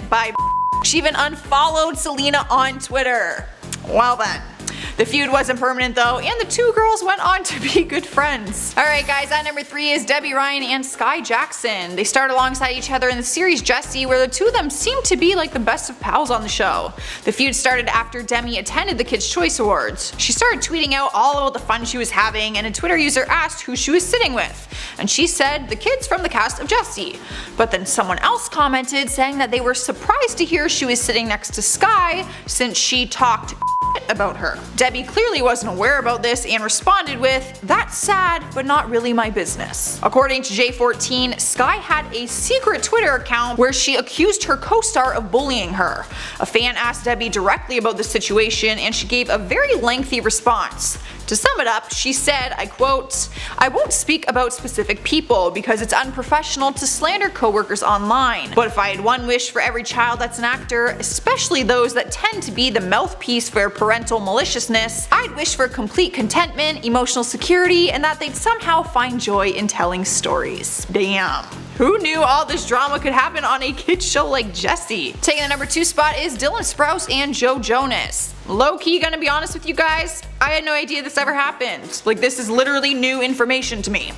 by." She even unfollowed Selena on Twitter. Well then. The feud wasn't permanent though, and the two girls went on to be good friends. Alright guys, at number 3 is Debbie Ryan and Sky Jackson. They starred alongside each other in the series Jessie, where the two of them seemed to be like the best of pals on the show. The feud started after Demi attended the Kids' Choice Awards. She started tweeting out all about the fun she was having, and a Twitter user asked who she was sitting with, and she said the kids from the cast of Jessie. But then someone else commented saying that they were surprised to hear she was sitting next to Sky since she talked about her. Debbie clearly wasn't aware about this and responded with, "That's sad, but not really my business." According to J14, Sky had a secret Twitter account where she accused her co-star of bullying her. A fan asked Debbie directly about the situation, and she gave a very lengthy response. To sum it up, she said, I quote, "I won't speak about specific people because it's unprofessional to slander coworkers online. But if I had one wish for every child that's an actor, especially those that tend to be the mouthpiece for parental maliciousness, I'd wish for complete contentment, emotional security, and that they'd somehow find joy in telling stories." Damn. Who knew all this drama could happen on a kids show like Jessie? Taking the number 2 spot is Dylan Sprouse and Joe Jonas. Low-key gonna be honest with you guys, I had no idea this ever happened. Like, this is literally new information to me.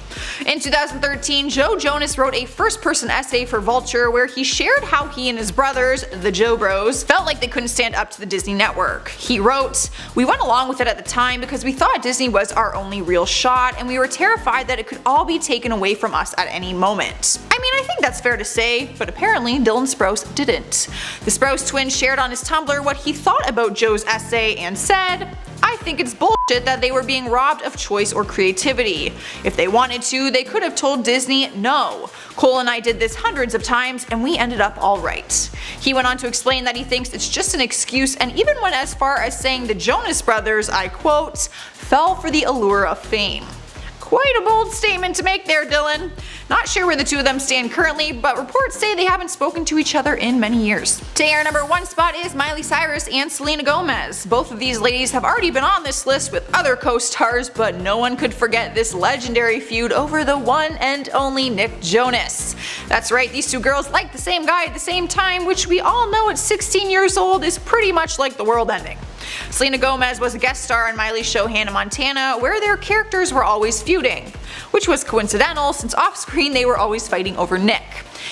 In 2013, Joe Jonas wrote a first-person essay for Vulture where he shared how he and his brothers, the Joe Bros, felt like they couldn't stand up to the Disney network. He wrote, "We went along with it at the time because we thought Disney was our only real shot, and we were terrified that it could all be taken away from us at any moment." I mean, I think that's fair to say, but apparently Dylan Sprouse didn't. The Sprouse twins shared on his Tumblr what he thought about Joe's essay and said, "I think it's bullshit that they were being robbed of choice or creativity. If they wanted to, they could have told Disney no. Cole and I did this hundreds of times and we ended up alright." He went on to explain that he thinks it's just an excuse and even went as far as saying the Jonas Brothers, I quote, "fell for the allure of fame." Quite a bold statement to make there, Dylan. Not sure where the two of them stand currently, but reports say they haven't spoken to each other in many years. Taking our number 1 spot is Miley Cyrus and Selena Gomez. Both of these ladies have already been on this list with other co-stars, but no one could forget this legendary feud over the one and only Nick Jonas. That's right, these two girls liked the same guy at the same time, which we all know at 16 years old is pretty much like the world ending. Selena Gomez was a guest star on Miley's show Hannah Montana, where their characters were always feuding, which was coincidental since off-screen they were always fighting over Nick.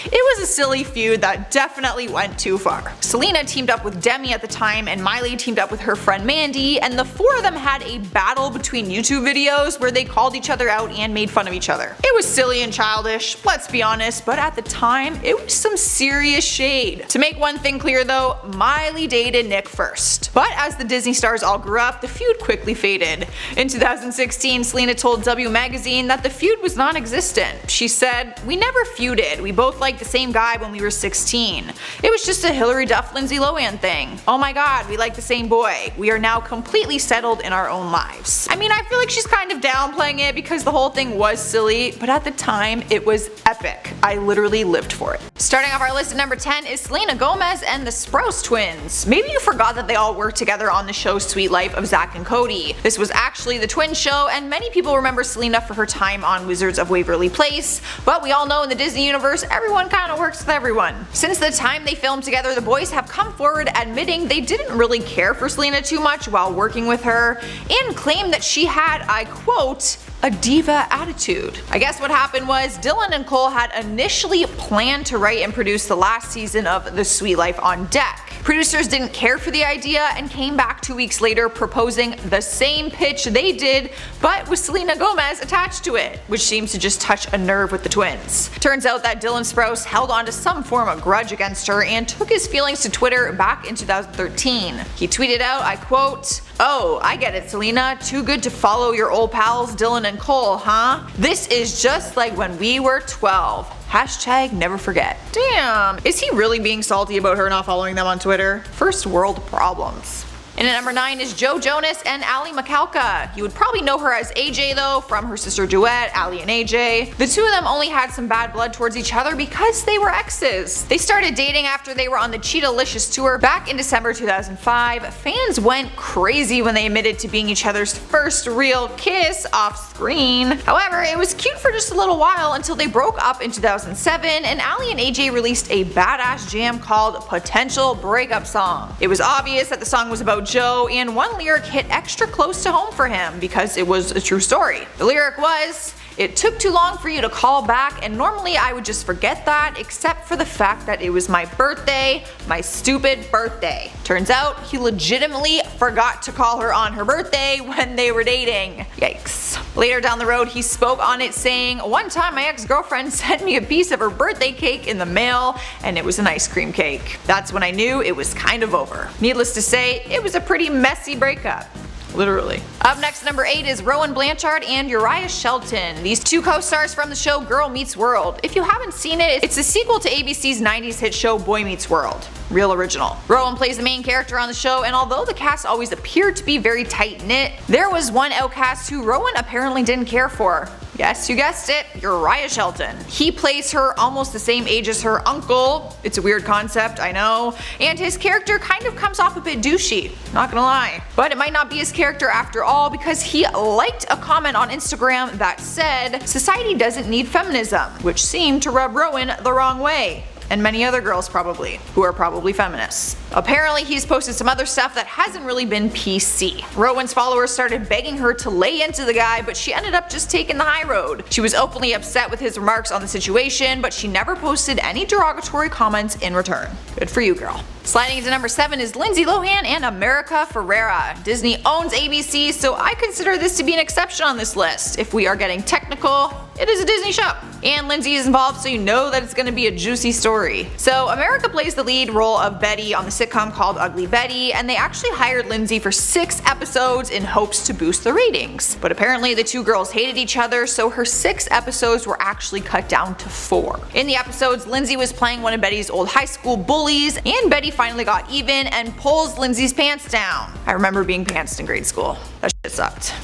It was a silly feud that definitely went too far. Selena teamed up with Demi at the time and Miley teamed up with her friend Mandy, and the four of them had a battle between YouTube videos where they called each other out and made fun of each other. It was silly and childish, let's be honest, but at the time it was some serious shade. To make one thing clear though, Miley dated Nick first. But as the Disney stars all grew up, the feud quickly faded. In 2016, Selena told W Magazine that the feud was non-existent. She said, "We never feuded, we both liked the same guy when we were 16. It was just a Hilary Duff Lindsay Lohan thing. Oh my god, we like the same boy. We are now completely settled in our own lives." I mean, I feel like she's kind of downplaying it because the whole thing was silly, but at the time it was epic. I literally lived for it. Starting off our list at number 10 is Selena Gomez and the Sprouse twins. Maybe you forgot that they all worked together on the show Sweet Life of Zack and Cody. This was actually the twin show, and many people remember Selena for her time on Wizards of Waverly Place, but we all know in the Disney universe everyone kinda works with everyone. Since the time they filmed together, the boys have come forward admitting they didn't really care for Selena too much while working with her, and claimed that she had, I quote, "a diva attitude." I guess what happened was Dylan and Cole had initially planned to write and produce the last season of The Sweet Life on Deck. Producers didn't care for the idea and came back 2 weeks later proposing the same pitch they did, but with Selena Gomez attached to it, which seems to just touch a nerve with the twins. Turns out that Dylan Sprouse held on to some form of grudge against her and took his feelings to Twitter back in 2013. He tweeted out, I quote, "Oh, I get it, Selena. Too good to follow your old pals Dylan and Cole, huh? This is just like when we were 12. Hashtag never forget." Damn, is he really being salty about her not following them on Twitter? First world problems. And at number 9 is Joe Jonas and Ali Michalka. You would probably know her as AJ though, from her sister duet, Ali and AJ. The two of them only had some bad blood towards each other because they were exes. They started dating after they were on the Cheetah-licious tour back in December 2005. Fans went crazy when they admitted to being each other's first real kiss off screen. However, it was cute for just a little while until they broke up in 2007 and Ali and AJ released a badass jam called Potential Breakup Song. It was obvious that the song was about Joe, and one lyric hit extra close to home for him because it was a true story. The lyric was, "It took too long for you to call back, and normally I would just forget that except for the fact that it was my birthday, my stupid birthday." Turns out he legitimately forgot to call her on her birthday when they were dating. Yikes. Later down the road he spoke on it saying, "One time my ex-girlfriend sent me a piece of her birthday cake in the mail and it was an ice cream cake. That's when I knew it was kind of over." Needless to say, it was a pretty messy breakup. Literally. Up next, number 8 is Rowan Blanchard and Uriah Shelton. These two co-stars from the show Girl Meets World. If you haven't seen it, it's a sequel to ABC's 90s hit show Boy Meets World. Real original. Rowan plays the main character on the show, and although the cast always appeared to be very tight-knit, there was one outcast who Rowan apparently didn't care for. Yes, you guessed it, Uriah Shelton. He plays her almost the same age as her uncle. It's a weird concept, I know. And his character kind of comes off a bit douchey, not gonna lie. But it might not be his character after all, because he liked a comment on Instagram that said, "Society doesn't need feminism," which seemed to rub Rowan the wrong way. and many other girls probably, who are probably feminists. Apparently he's posted some other stuff that hasn't really been PC. Rowan's followers started begging her to lay into the guy, but she ended up just taking the high road. She was openly upset with his remarks on the situation, but she never posted any derogatory comments in return. Good for you, girl. Sliding into number 7 is Lindsay Lohan and America Ferrera. Disney owns ABC, so I consider this to be an exception on this list. If we are getting technical, it is a Disney show. And Lindsay is involved, so you know that it's gonna be a juicy story. So America plays the lead role of Betty on the sitcom called Ugly Betty, and they actually hired Lindsay for 6 episodes in hopes to boost the ratings. But apparently the two girls hated each other, so her 6 episodes were actually cut down to 4. In the episodes, Lindsay was playing one of Betty's old high school bullies, and Betty finally got even and pulls Lindsay's pants down. I remember being pantsed in grade school. That shit sucked.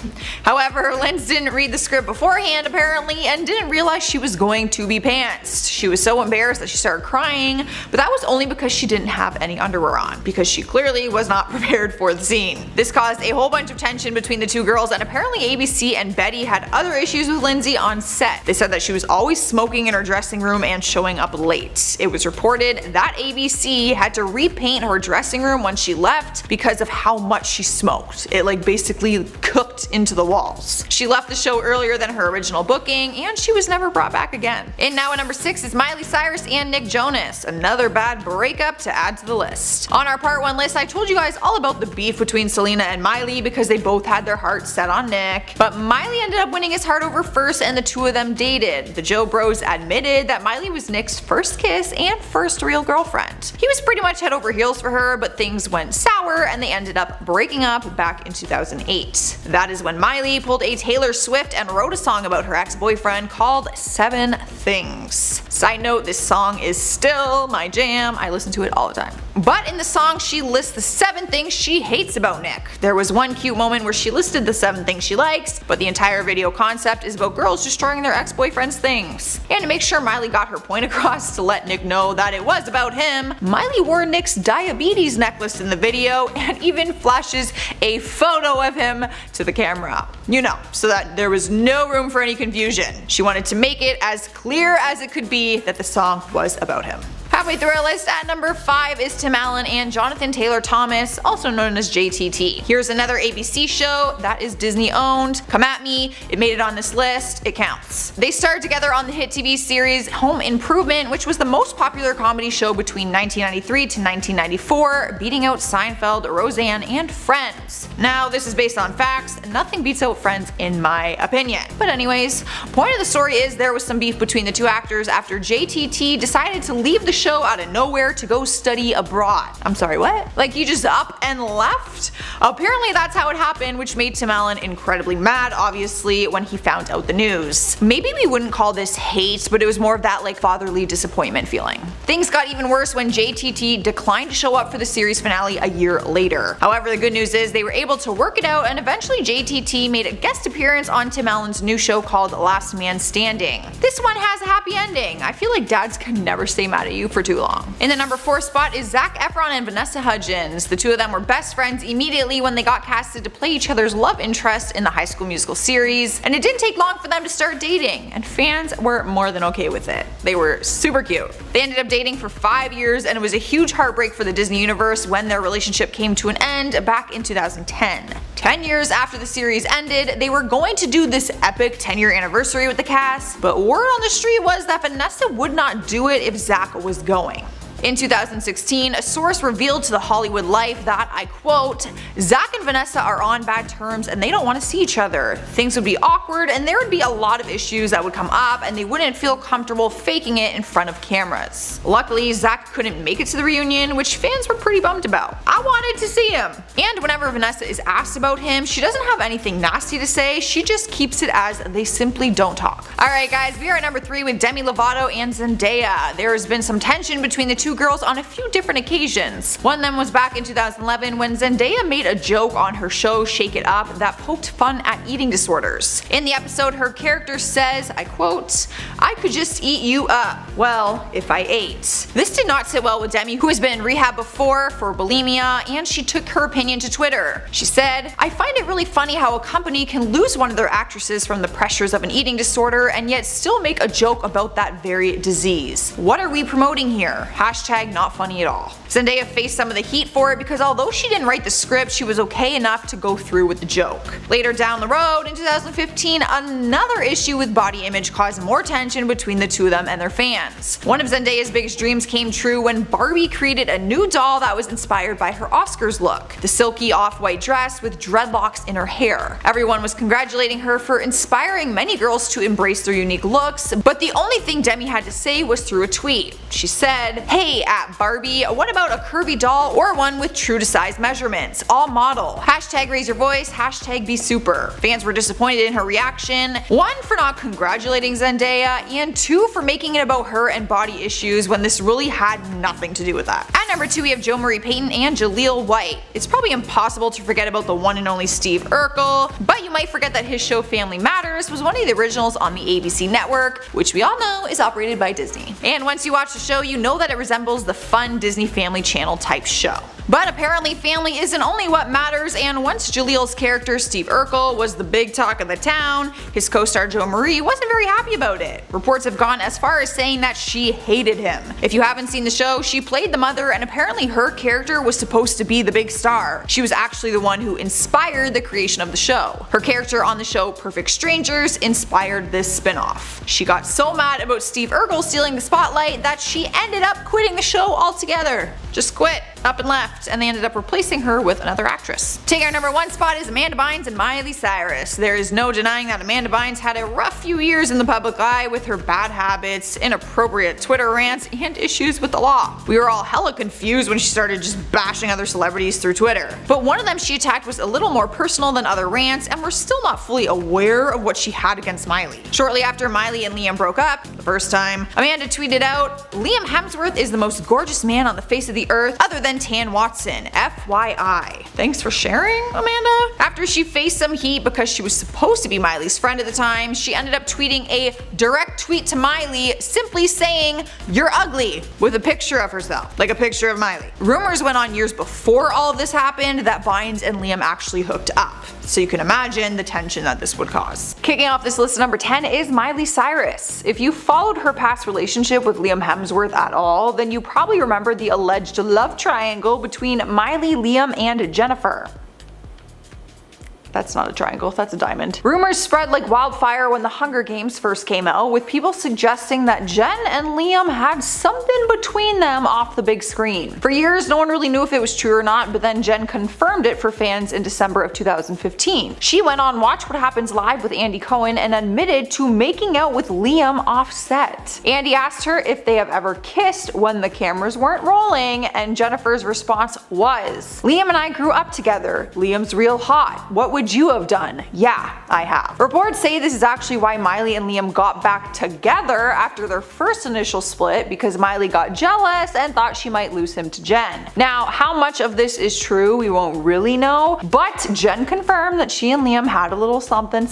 However, Lindsay didn't read the script beforehand apparently and didn't realize she was going to be pantsed. She was so embarrassed that she started crying, but that was only because she didn't have any underwear on, because she clearly was not prepared for the scene. This caused a whole bunch of tension between the two girls, and apparently ABC and Betty had other issues with Lindsay on set. They said that she was always smoking in her dressing room and showing up late. It was reported that ABC had to repaint her dressing room when she left because of how much she smoked. It like basically cooked into the walls. She left the show earlier than her original booking, and she was never brought back again. And now at number 6 is Miley Cyrus and Nick Jonas, another bad breakup to add to the list. On our part 1 list, I told you guys all about the beef between Selena and Miley because they both had their hearts set on Nick, but Miley ended up winning his heart over first and the two of them dated. The Joe Bros admitted that Miley was Nick's first kiss and first real girlfriend. He was pretty much head over heels for her, but things went sour and they ended up breaking up back in 2008. That is when Miley pulled a Taylor Swift and wrote a song about her ex-boyfriend called 7 Things. Side note, this song is still my jam. I listen to it all the time. But in the song, she lists the 7 things she hates about Nick. There was one cute moment where she listed the 7 things she likes, but the entire video concept is about girls destroying their ex-boyfriend's things. And to make sure Miley got her point across to let Nick know that it was about him, Miley wore Nick's diabetes necklace in the video and even flashes a photo of him to the camera. You know, so that there was no room for any confusion. She wanted to make it as clear as it could be that the song was about him. Halfway through our list at number 5 is Tim Allen and Jonathan Taylor Thomas, also known as JTT. Here's another ABC show that is Disney owned. Come at me, it made it on this list, it counts. They starred together on the hit TV series Home Improvement, which was the most popular comedy show between 1993 to 1994, beating out Seinfeld, Roseanne, and Friends. Now this is based on facts, nothing beats out Friends in my opinion. But anyways, point of the story is there was some beef between the two actors after JTT decided to leave the show out of nowhere to go study abroad. I'm sorry, what? Like he just up and left? Apparently that's how it happened, which made Tim Allen incredibly mad, obviously, when he found out the news. Maybe we wouldn't call this hate, but it was more of that like fatherly disappointment feeling. Things got even worse when JTT declined to show up for the series finale a year later. However, the good news is they were able to work it out, and eventually JTT made a guest appearance on Tim Allen's new show called Last Man Standing. This one has a happy ending. I feel like dads can never stay mad at you for too long. In the number 4 spot is Zac Efron and Vanessa Hudgens. The two of them were best friends immediately when they got casted to play each other's love interest in the High School Musical series, and it didn't take long for them to start dating, and fans were more than okay with it. They were super cute. They ended up dating for 5 years, and it was a huge heartbreak for the Disney universe when their relationship came to an end back in 2010. 10 years after the series ended, they were going to do this epic 10-year anniversary with the cast, but word on the street was that Vanessa would not do it if Zac was going. In 2016, a source revealed to The Hollywood Life that, I quote, "Zac and Vanessa are on bad terms and they don't want to see each other. Things would be awkward and there would be a lot of issues that would come up and they wouldn't feel comfortable faking it in front of cameras." Luckily, Zac couldn't make it to the reunion, which fans were pretty bummed about. I wanted to see him. And whenever Vanessa is asked about him, she doesn't have anything nasty to say, she just keeps it as they simply don't talk. Alright guys, we are at number 3 with Demi Lovato and Zendaya. There has been some tension between the two two girls on a few different occasions. One of them was back in 2011 when Zendaya made a joke on her show Shake It Up that poked fun at eating disorders. In the episode, her character says, I quote, "I could just eat you up. Well, if I ate." This did not sit well with Demi, who has been in rehab before for bulimia, and she took her opinion to Twitter. She said, "I find it really funny how a company can lose one of their actresses from the pressures of an eating disorder and yet still make a joke about that very disease. What are we promoting here? Hashtag not funny at all." Zendaya faced some of the heat for it because although she didn't write the script, she was okay enough to go through with the joke. Later down the road, in 2015, another issue with body image caused more tension between the two of them and their fans. One of Zendaya's biggest dreams came true when Barbie created a new doll that was inspired by her Oscars look, the silky off-white dress with dreadlocks in her hair. Everyone was congratulating her for inspiring many girls to embrace their unique looks, but the only thing Demi had to say was through a tweet. She said, "Hey at Barbie, what about a curvy doll or one with true to size measurements? All model. Hashtag raise your voice, hashtag be super." Fans were disappointed in her reaction, one for not congratulating Zendaya, and two for making it about her and body issues when this really had nothing to do with that. At number 2 we have Jo Marie Payton and Jaleel White. It's probably impossible to forget about the one and only Steve Urkel, but you might forget that his show Family Matters was one of the originals on the ABC network, which we all know is operated by Disney. And once you watch the show, you know that it resembles the fun Disney Family Channel type show. But apparently family isn't only what matters, and once Jaleel's character Steve Urkel was the big talk of the town, his co-star Jo Marie wasn't very happy about it. Reports have gone as far as saying that she hated him. If you haven't seen the show, she played the mother and apparently her character was supposed to be the big star. She was actually the one who inspired the creation of the show. Her character on the show Perfect Strangers inspired this spin-off. She got so mad about Steve Urkel stealing the spotlight that she ended up quitting the show altogether. Just quit, up and left, and they ended up replacing her with another actress. Taking our number 1 spot is Amanda Bynes and Miley Cyrus. There is no denying that Amanda Bynes had a rough few years in the public eye with her bad habits, inappropriate Twitter rants, and issues with the law. We were all hella confused when she started just bashing other celebrities through Twitter. But one of them she attacked was a little more personal than other rants, and we're still not fully aware of what she had against Miley. Shortly after Miley and Liam broke up, the first time, Amanda tweeted out, "Liam Hemsworth is the most gorgeous man on the face of the earth other than Tan Watson, FYI. Thanks for sharing, Amanda." After she faced some heat because she was supposed to be Miley's friend at the time, she ended up tweeting a direct tweet to Miley simply saying, "You're ugly," with a picture of herself, like a picture of Miley. Rumors went on years before all of this happened that Bynes and Liam actually hooked up, so you can imagine the tension that this would cause. Kicking off this list at number 10 is Miley Cyrus. If you followed her past relationship with Liam Hemsworth at all, then you probably remember the alleged love triangle between Miley, Liam, and Jennifer. That's not a triangle, that's a diamond. Rumors spread like wildfire when the Hunger Games first came out, with people suggesting that Jen and Liam had something between them off the big screen. For years, no one really knew if it was true or not, but then Jen confirmed it for fans in December of 2015. She went on Watch What Happens Live with Andy Cohen and admitted to making out with Liam off set. Andy asked her if they have ever kissed when the cameras weren't rolling, and Jennifer's response was, "Liam and I grew up together. Liam's real hot. What would you have done?" "Yeah, I have." Reports say this is actually why Miley and Liam got back together after their first initial split, because Miley got jealous and thought she might lose him to Jen. Now, how much of this is true we won't really know, but Jen confirmed that she and Liam had a little something,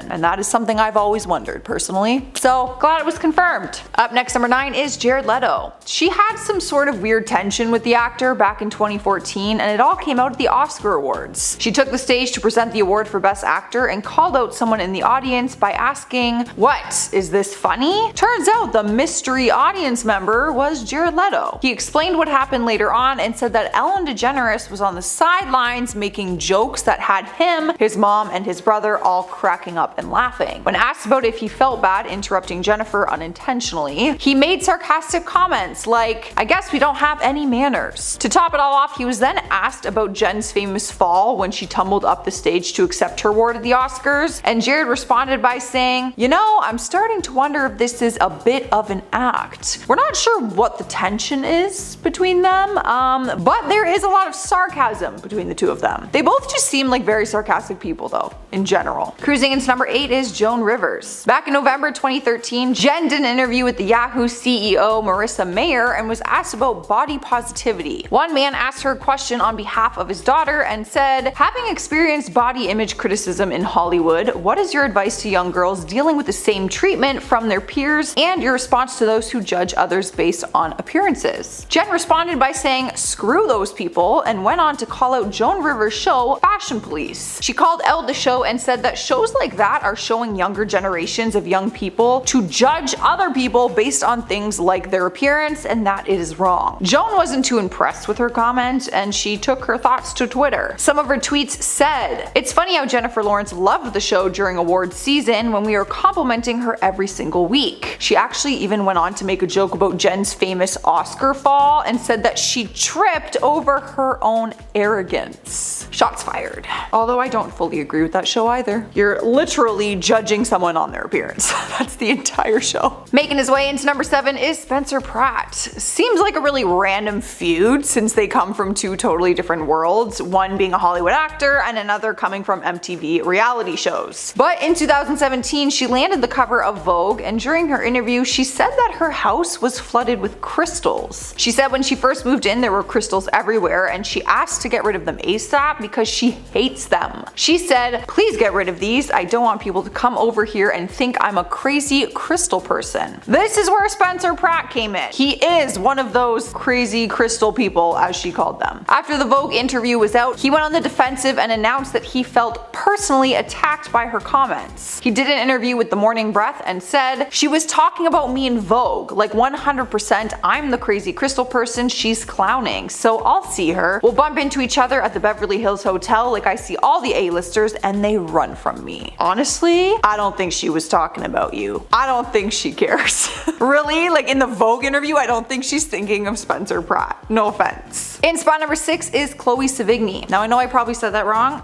and that is something I've always wondered personally. So glad it was confirmed. Up next, number 9 is Jared Leto. She had some sort of weird tension with the actor back in 2014, and it all came out at the Oscar Awards. She took the stage to present the award for Best Actor and called out someone in the audience by asking, "What, is this funny?" Turns out the mystery audience member was Jared Leto. He explained what happened later on and said that Ellen DeGeneres was on the sidelines making jokes that had him, his mom, and his brother all cracking up and laughing. When asked about if he felt bad interrupting Jennifer unintentionally, he made sarcastic comments like, "I guess we don't have any manners." To top it all off, he was then asked about Jen's famous fall when she tumbled up the stage stage to accept her award at the Oscars, and Jared responded by saying, "You know, I'm starting to wonder if this is a bit of an act." We're not sure what the tension is between them, but there is a lot of sarcasm between the two of them. They both just seem like very sarcastic people though, in general. Cruising into number 8 is Joan Rivers. Back in November 2013, Jen did an interview with the Yahoo CEO Marissa Mayer and was asked about body positivity. One man asked her a question on behalf of his daughter and said, "Having experienced body image criticism in Hollywood, what is your advice to young girls dealing with the same treatment from their peers and your response to those who judge others based on appearances?" Jen responded by saying, "Screw those people," and went on to call out Joan Rivers' show Fashion Police. She called out the show and said that shows like that are showing younger generations of young people to judge other people based on things like their appearance, and that is wrong. Joan wasn't too impressed with her comment, and she took her thoughts to Twitter. Some of her tweets said, "It's funny how Jennifer Lawrence loved the show during awards season when we were complimenting her every single week. She actually even went on to make a joke about Jen's famous Oscar fall and said that she tripped over her own arrogance." Shots fired. Although I don't fully agree with that show either. You're literally judging someone on their appearance. That's the entire show. Making his way into number 7 is Spencer Pratt. Seems like a really random feud since they come from two totally different worlds, one being a Hollywood actor and another coming from MTV reality shows. But in 2017, she landed the cover of Vogue, and during her interview, she said that her house was flooded with crystals. She said when she first moved in, there were crystals everywhere, and she asked to get rid of them ASAP because she hates them. She said, "Please get rid of these. I don't want people to come over here and think I'm a crazy crystal person." This is where Spencer Pratt came in. He is one of those crazy crystal people, as she called them. After the Vogue interview was out, he went on the defensive and announced that he felt personally attacked by her comments. He did an interview with The Morning Breath and said, "She was talking about me in Vogue, like 100% I'm the crazy crystal person she's clowning, so I'll see her. We'll bump into each other at the Beverly Hills Hotel like I see all the A-listers and they run from me." Honestly, I don't think she was talking about you. I don't think she cares. Really? Like in the Vogue interview, I don't think she's thinking of Spencer Pratt. No offense. In spot number 6 is Chloe Sevigny. Now I know I probably said that wrong,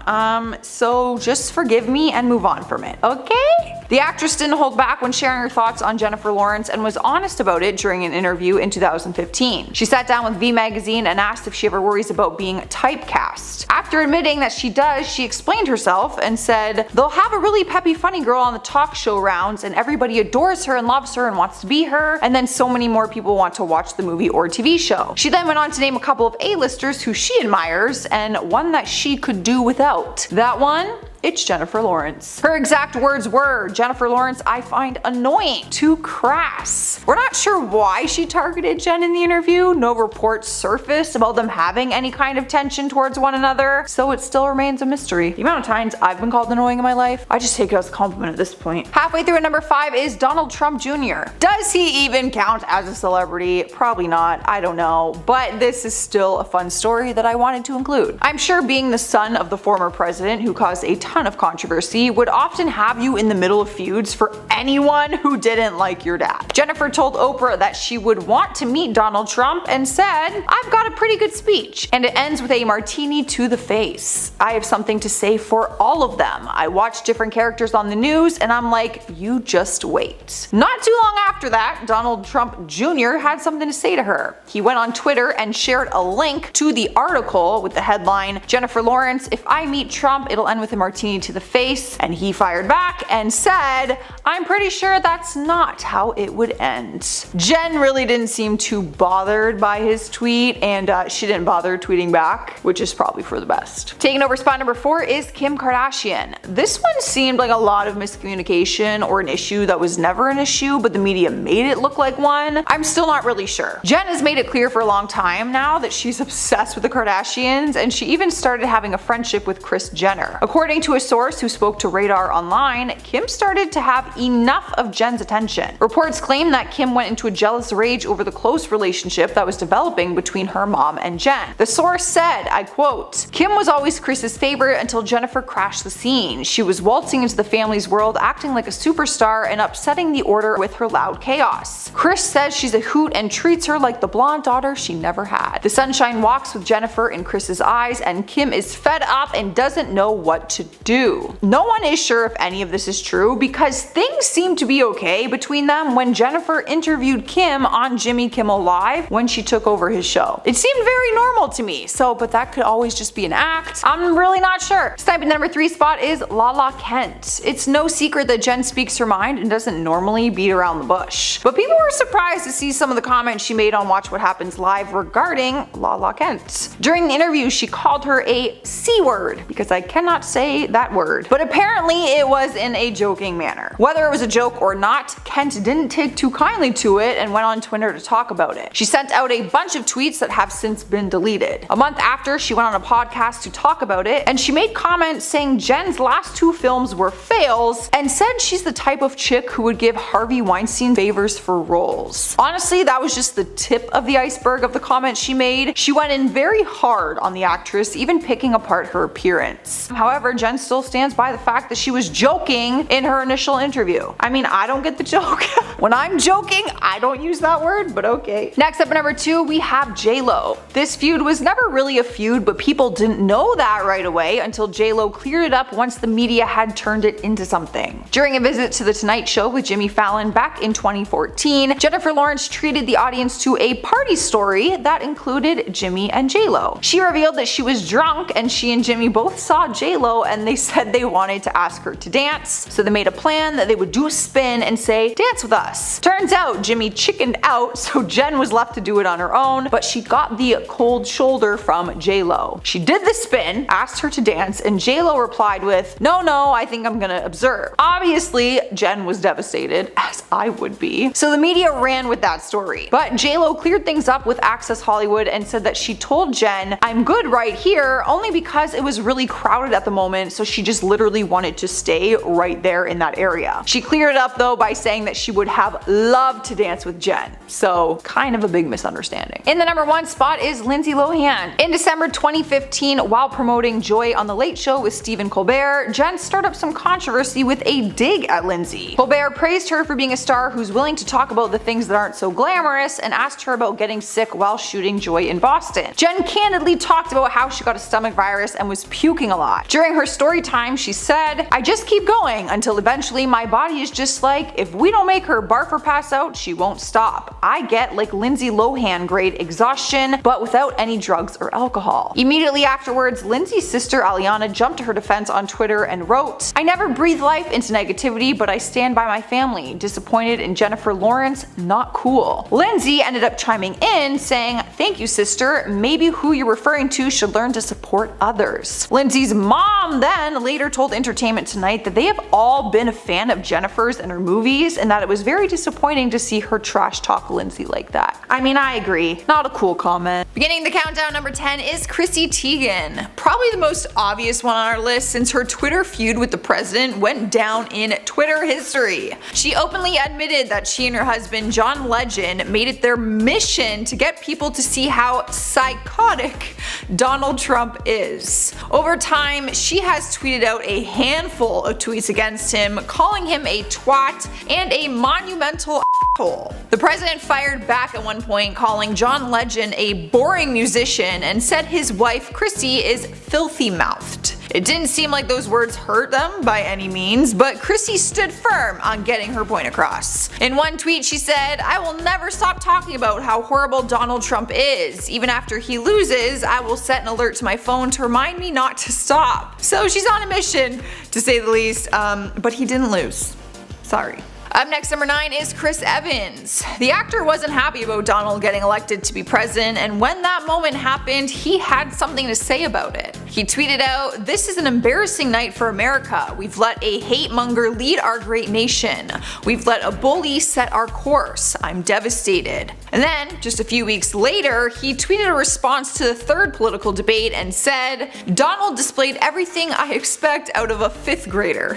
so just forgive me and move on from it, okay? The actress didn't hold back when sharing her thoughts on Jennifer Lawrence and was honest about it during an interview in 2015. She sat down with V Magazine and asked if she ever worries about being typecast. After admitting that she does, she explained herself and said, "They'll have a really peppy funny girl on the talk show rounds and everybody adores her and loves her and wants to be her, and then so many more people want to watch the movie or TV show." She then went on to name a couple of A-listers who she admires and one that she could do without. That one? It's Jennifer Lawrence. Her exact words were, "Jennifer Lawrence I find annoying, too crass." We're not sure why she targeted Jen in the interview. No reports surfaced about them having any kind of tension towards one another, so it still remains a mystery. The amount of times I've been called annoying in my life, I just take it as a compliment at this point. Halfway through at number 5 is Donald Trump Jr. Does he even count as a celebrity? Probably not, I don't know, but this is still a fun story that I wanted to include. I'm sure being the son of the former president who caused a ton of controversy would often have you in the middle of feuds for anyone who didn't like your dad. Jennifer told Oprah that she would want to meet Donald Trump and said, "I've got a pretty good speech," and it ends with a martini to the face. "I have something to say for all of them. I watch different characters on the news and I'm like, you just wait." Not too long after that, Donald Trump Jr. had something to say to her. He went on Twitter and shared a link to the article with the headline, "Jennifer Lawrence, if I meet Trump, it'll end with a martini to the face," and he fired back and said, "I'm pretty sure that's not how it would end." Jen really didn't seem too bothered by his tweet, and she didn't bother tweeting back, which is probably for the best. Taking over spot number 4 is Kim Kardashian. This one seemed like a lot of miscommunication or an issue that was never an issue, but the media made it look like one. I'm still not really sure. Jen has made it clear for a long time now that she's obsessed with the Kardashians, and she even started having a friendship with Kris Jenner. According to a source who spoke to Radar Online, Kim started to have enough of Jen's attention. Reports claim that Kim went into a jealous rage over the close relationship that was developing between her mom and Jen. The source said, I quote, "Kim was always Kris's favorite until Jennifer crashed the scene. mean. She was waltzing into the family's world, acting like a superstar and upsetting the order with her loud chaos. Chris says she's a hoot and treats her like the blonde daughter she never had. The sunshine walks with Jennifer in Chris's eyes, and Kim is fed up and doesn't know what to do. No one is sure if any of this is true because things seemed to be okay between them when Jennifer interviewed Kim on Jimmy Kimmel Live when she took over his show. It seemed very normal to me, but that could always just be an act. I'm really not sure. Sniping the number 3 spot is Lala Kent. It's no secret that Jen speaks her mind and doesn't normally beat around the bush. But people were surprised to see some of the comments she made on Watch What Happens Live regarding Lala Kent. During the interview, she called her a C-word, because I cannot say that word. But apparently it was in a joking manner. Whether it was a joke or not, Kent didn't take too kindly to it and went on Twitter to talk about it. She sent out a bunch of tweets that have since been deleted. A month after, she went on a podcast to talk about it, and she made comments saying Jen's last 2 films were fails, and said she's the type of chick who would give Harvey Weinstein favors for roles. Honestly, that was just the tip of the iceberg of the comments she made. She went in very hard on the actress, even picking apart her appearance. However, Jen still stands by the fact that she was joking in her initial interview. I mean, I don't get the joke. When I'm joking, I don't use that word, but okay. Next up at number 2, we have J-Lo. This feud was never really a feud, but people didn't know that right away until J-Lo cleared it up once the media had turned it into something. During a visit to The Tonight Show with Jimmy Fallon back in 2014, Jennifer Lawrence treated the audience to a party story that included Jimmy and J-Lo. She revealed that she was drunk and she and Jimmy both saw J-Lo and they said they wanted to ask her to dance, so they made a plan that they would do a spin and say, "Dance with us." Turns out Jimmy chickened out, so Jen was left to do it on her own, but she got the cold shoulder from J-Lo. She did the spin, asked her to dance, and J-Lo replied with, "No, I think I'm gonna observe." Obviously, Jen was devastated, as I would be, so the media ran with that story. But J-Lo cleared things up with Access Hollywood and said that she told Jen, "I'm good right here," only because it was really crowded at the moment, so she just literally wanted to stay right there in that area. She cleared it up though by saying that she would have loved to dance with Jen, so kind of a big misunderstanding. In the number 1 spot is Lindsay Lohan. In December 2015, while promoting Joy on The Late Show with Stephen Colbert, Jen stirred up some controversy with a dig at Lindsay. Colbert praised her for being a star who's willing to talk about the things that aren't so glamorous and asked her about getting sick while shooting Joy in Boston. Jen candidly talked about how she got a stomach virus and was puking a lot. During her story time, she said, "I just keep going until eventually my body is just like, if we don't make her barf or pass out, she won't stop. I get like Lindsay Lohan grade exhaustion, but without any drugs or alcohol." Immediately afterwards, Lindsay's sister Aliana jumped to her defense on Twitter and wrote, "I never breathe life into negativity, but I stand by my family. Disappointed in Jennifer Lawrence, not cool." Lindsay ended up chiming in saying, "Thank you, sister. Maybe who you're referring to should learn to support others." Lindsay's mom then later told Entertainment Tonight that they have all been a fan of Jennifer's and her movies, and that it was very disappointing to see her trash talk Lindsay like that. I mean, I agree. Not a cool comment. Beginning the countdown, number 10 is Chrissy Teigen. Probably the most obvious one on our list since her Twitter feud with the president went down in Twitter history. She openly admitted that she and her husband John Legend made it their mission to get people to see how psychotic Donald Trump is. Over time, she has tweeted out a handful of tweets against him, calling him a twat and a monumental asshole. The president fired back at one point, calling John Legend a boring musician, and said his wife Chrissy is filthy-mouthed. It didn't seem like those words hurt them by any means, but Chrissy stood firm on getting her point across. In one tweet she said, "I will never stop talking about how horrible Donald Trump is. Even after he loses, I will set an alert to my phone to remind me not to stop." So she's on a mission, to say the least, but he didn't lose. Sorry. Up next, number 9 is Chris Evans. The actor wasn't happy about Donald getting elected to be president, and when that moment happened, he had something to say about it. He tweeted out, "This is an embarrassing night for America. We've let a hate monger lead our great nation. We've let a bully set our course. I'm devastated." And then, just a few weeks later, he tweeted a response to the third political debate and said, "Donald displayed everything I expect out of a 5th grader."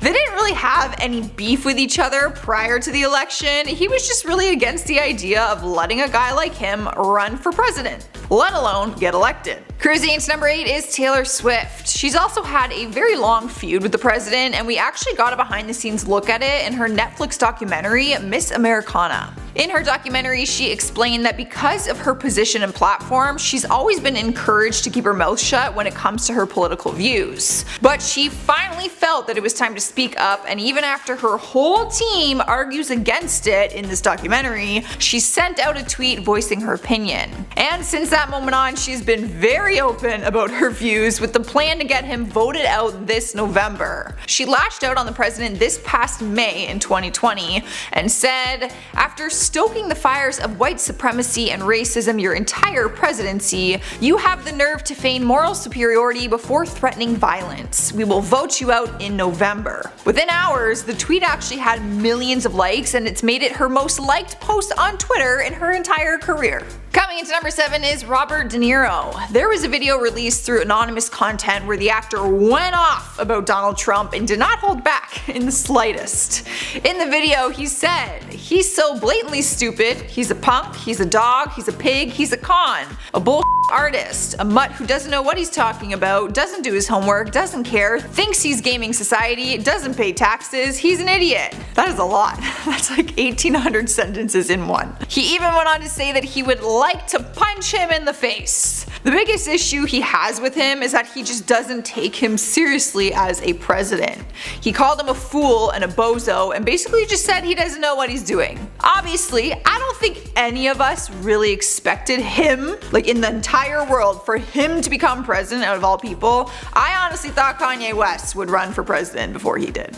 They didn't really have any beef with each other prior to the election. He was just really against the idea of letting a guy like him run for president, let alone get elected. Cruising into number 8 is Taylor Swift. She's also had a very long feud with the president, and we actually got a behind the scenes look at it in her Netflix documentary, Miss Americana. In her documentary, she explained that because of her position and platform, she's always been encouraged to keep her mouth shut when it comes to her political views. But she finally felt that it was time to speak up, and even after her whole team argues against it in this documentary, she sent out a tweet voicing her opinion. And since that moment on, she's been very open about her views, with the plan to get him voted out this November. She lashed out on the president this past May in 2020 and said, "After stoking the fires of white supremacy and racism your entire presidency, you have the nerve to feign moral superiority before threatening violence. We will vote you out in November." Within hours, the tweet actually had millions of likes, and it's made it her most liked post on Twitter in her entire career. Coming into number 7 is Robert De Niro. There was a video released through anonymous content where the actor went off about Donald Trump and did not hold back in the slightest. In the video, he said, "He's so blatantly stupid. He's a punk, he's a dog, he's a pig, he's a con, a bull artist, a mutt who doesn't know what he's talking about, doesn't do his homework, doesn't care, thinks he's gaming society, doesn't pay taxes, he's an idiot." That is a lot. That's like 1,800 sentences in one. He even went on to say that he would like to punch him in the face. The biggest issue he has with him is that he just doesn't take him seriously as a president. He called him a fool and a bozo, and basically just said he doesn't know what he's doing. Obviously, I don't think any of us really expected him, like in the entire world, for him to become president out of all people. I honestly thought Kanye West would run for president before he did.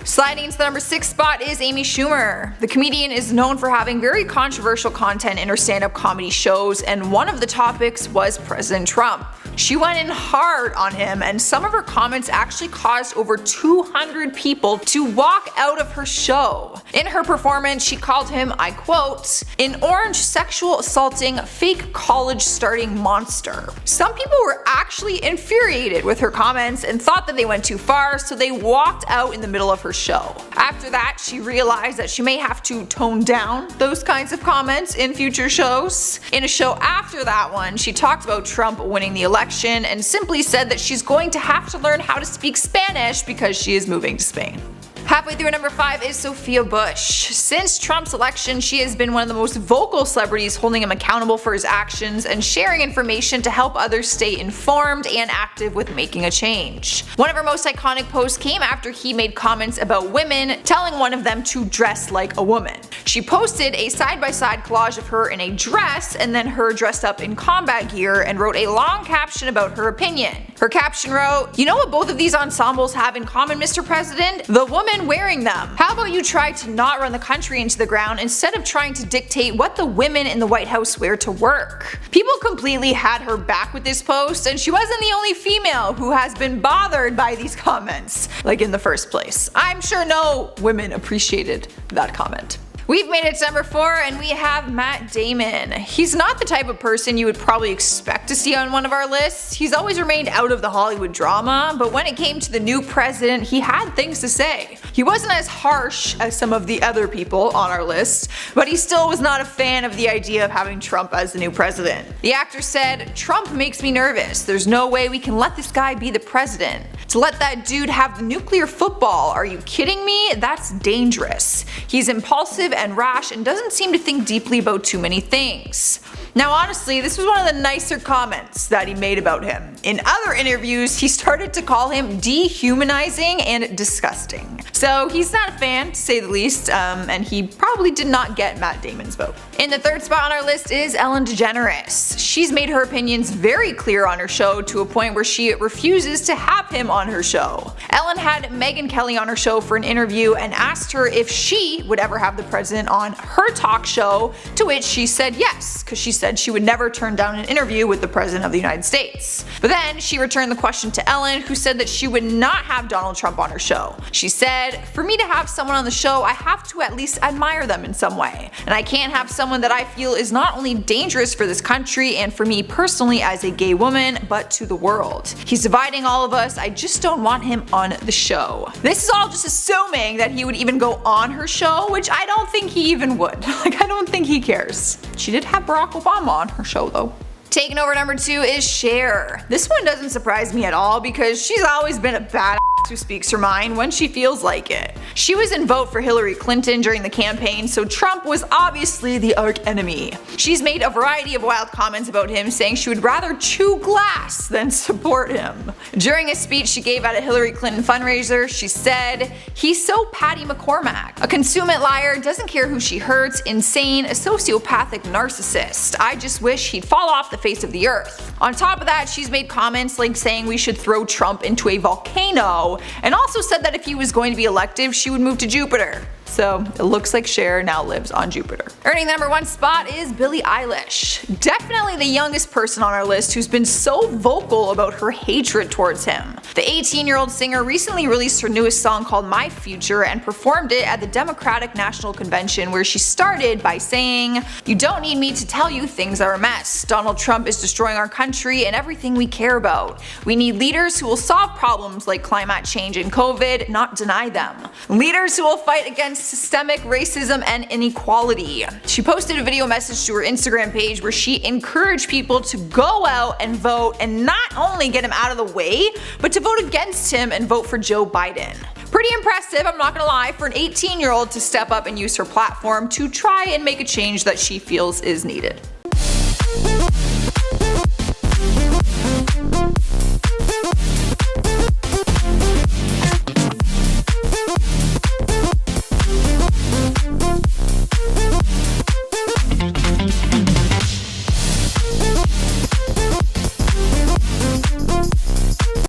Sliding into the number 6 spot is Amy Schumer. The comedian is known for having very controversial content in her stand-up comedy shows, and one of the topics was President Trump. She went in hard on him, and some of her comments actually caused over 200 people to walk out of her show. In her performance, she called him, I quote, "an orange sexual assaulting fake college starting monster." Some people were actually infuriated with her comments and thought that they went too far, so they walked out in the middle of her show. After that, she realized that she may have to tone down those kinds of comments in future shows. In a show after that one, she talked about Trump winning the election and simply said that she's going to have to learn how to speak Spanish because she is moving to Spain. Halfway through number 5 is Sophia Bush. Since Trump's election, she has been one of the most vocal celebrities holding him accountable for his actions and sharing information to help others stay informed and active with making a change. One of her most iconic posts came after he made comments about women, telling one of them to dress like a woman. She posted a side-by-side collage of her in a dress and then her dressed up in combat gear and wrote a long caption about her opinion. Her caption wrote, "You know what both of these ensembles have in common, Mr. President? The woman wearing them. How about you try to not run the country into the ground instead of trying to dictate what the women in the White House wear to work?" People completely had her back with this post, and she wasn't the only female who has been bothered by these comments, like in the first place. I'm sure no women appreciated that comment. We've made it to number 4, and we have Matt Damon. He's not the type of person you would probably expect to see on one of our lists. He's always remained out of the Hollywood drama, but when it came to the new president, he had things to say. He wasn't as harsh as some of the other people on our list, but he still was not a fan of the idea of having Trump as the new president. The actor said, "Trump makes me nervous. There's no way we can let this guy be the president. To let that dude have the nuclear football, are you kidding me? That's dangerous. He's impulsive and rash and doesn't seem to think deeply about too many things." Now honestly, this was one of the nicer comments that he made about him. In other interviews, he started to call him dehumanizing and disgusting. So he's not a fan, to say the least, and he probably did not get Matt Damon's vote. In the 3rd spot on our list is Ellen DeGeneres. She's made her opinions very clear on her show to a point where she refuses to have him on her show. Ellen had Megyn Kelly on her show for an interview and asked her if she would ever have the president on her talk show, to which she said yes, because she said she would never turn down an interview with the President of the United States. But then she returned the question to Ellen, who said that she would not have Donald Trump on her show. She said, "For me to have someone on the show, I have to at least admire them in some way. And I can't have someone that I feel is not only dangerous for this country and for me personally as a gay woman, but to the world. He's dividing all of us. I just don't want him on the show." This is all just assuming that he would even go on her show, which I don't think he even would. Like, I don't think he cares. She did have Barack Obama on her show though. Taking over number 2 is Cher. This one doesn't surprise me at all because she's always been a badass who speaks her mind when she feels like it. She was in vote for Hillary Clinton during the campaign, so Trump was obviously the arch-enemy. She's made a variety of wild comments about him, saying she would rather chew glass than support him. During a speech she gave at a Hillary Clinton fundraiser, she said, "He's so Patty McCormack. A consummate liar, doesn't care who she hurts, insane, a sociopathic narcissist. I just wish he'd fall off the face of the earth." On top of that, she's made comments like saying we should throw Trump into a volcano, and also said that if he was going to be elected, she would move to Jupiter. So it looks like Cher now lives on Jupiter. Earning the number 1 spot is Billie Eilish. Definitely the youngest person on our list who's been so vocal about her hatred towards him. The 18-year-old singer recently released her newest song called My Future and performed it at the Democratic National Convention, where she started by saying, "You don't need me to tell you things are a mess. Donald Trump is destroying our country and everything we care about. We need leaders who will solve problems like climate change and COVID, not deny them. Leaders who will fight against systemic racism and inequality." She posted a video message to her Instagram page where she encouraged people to go out and vote, and not only get him out of the way, but to vote against him and vote for Joe Biden. Pretty impressive, I'm not gonna lie, for an 18-year-old to step up and use her platform to try and make a change that she feels is needed.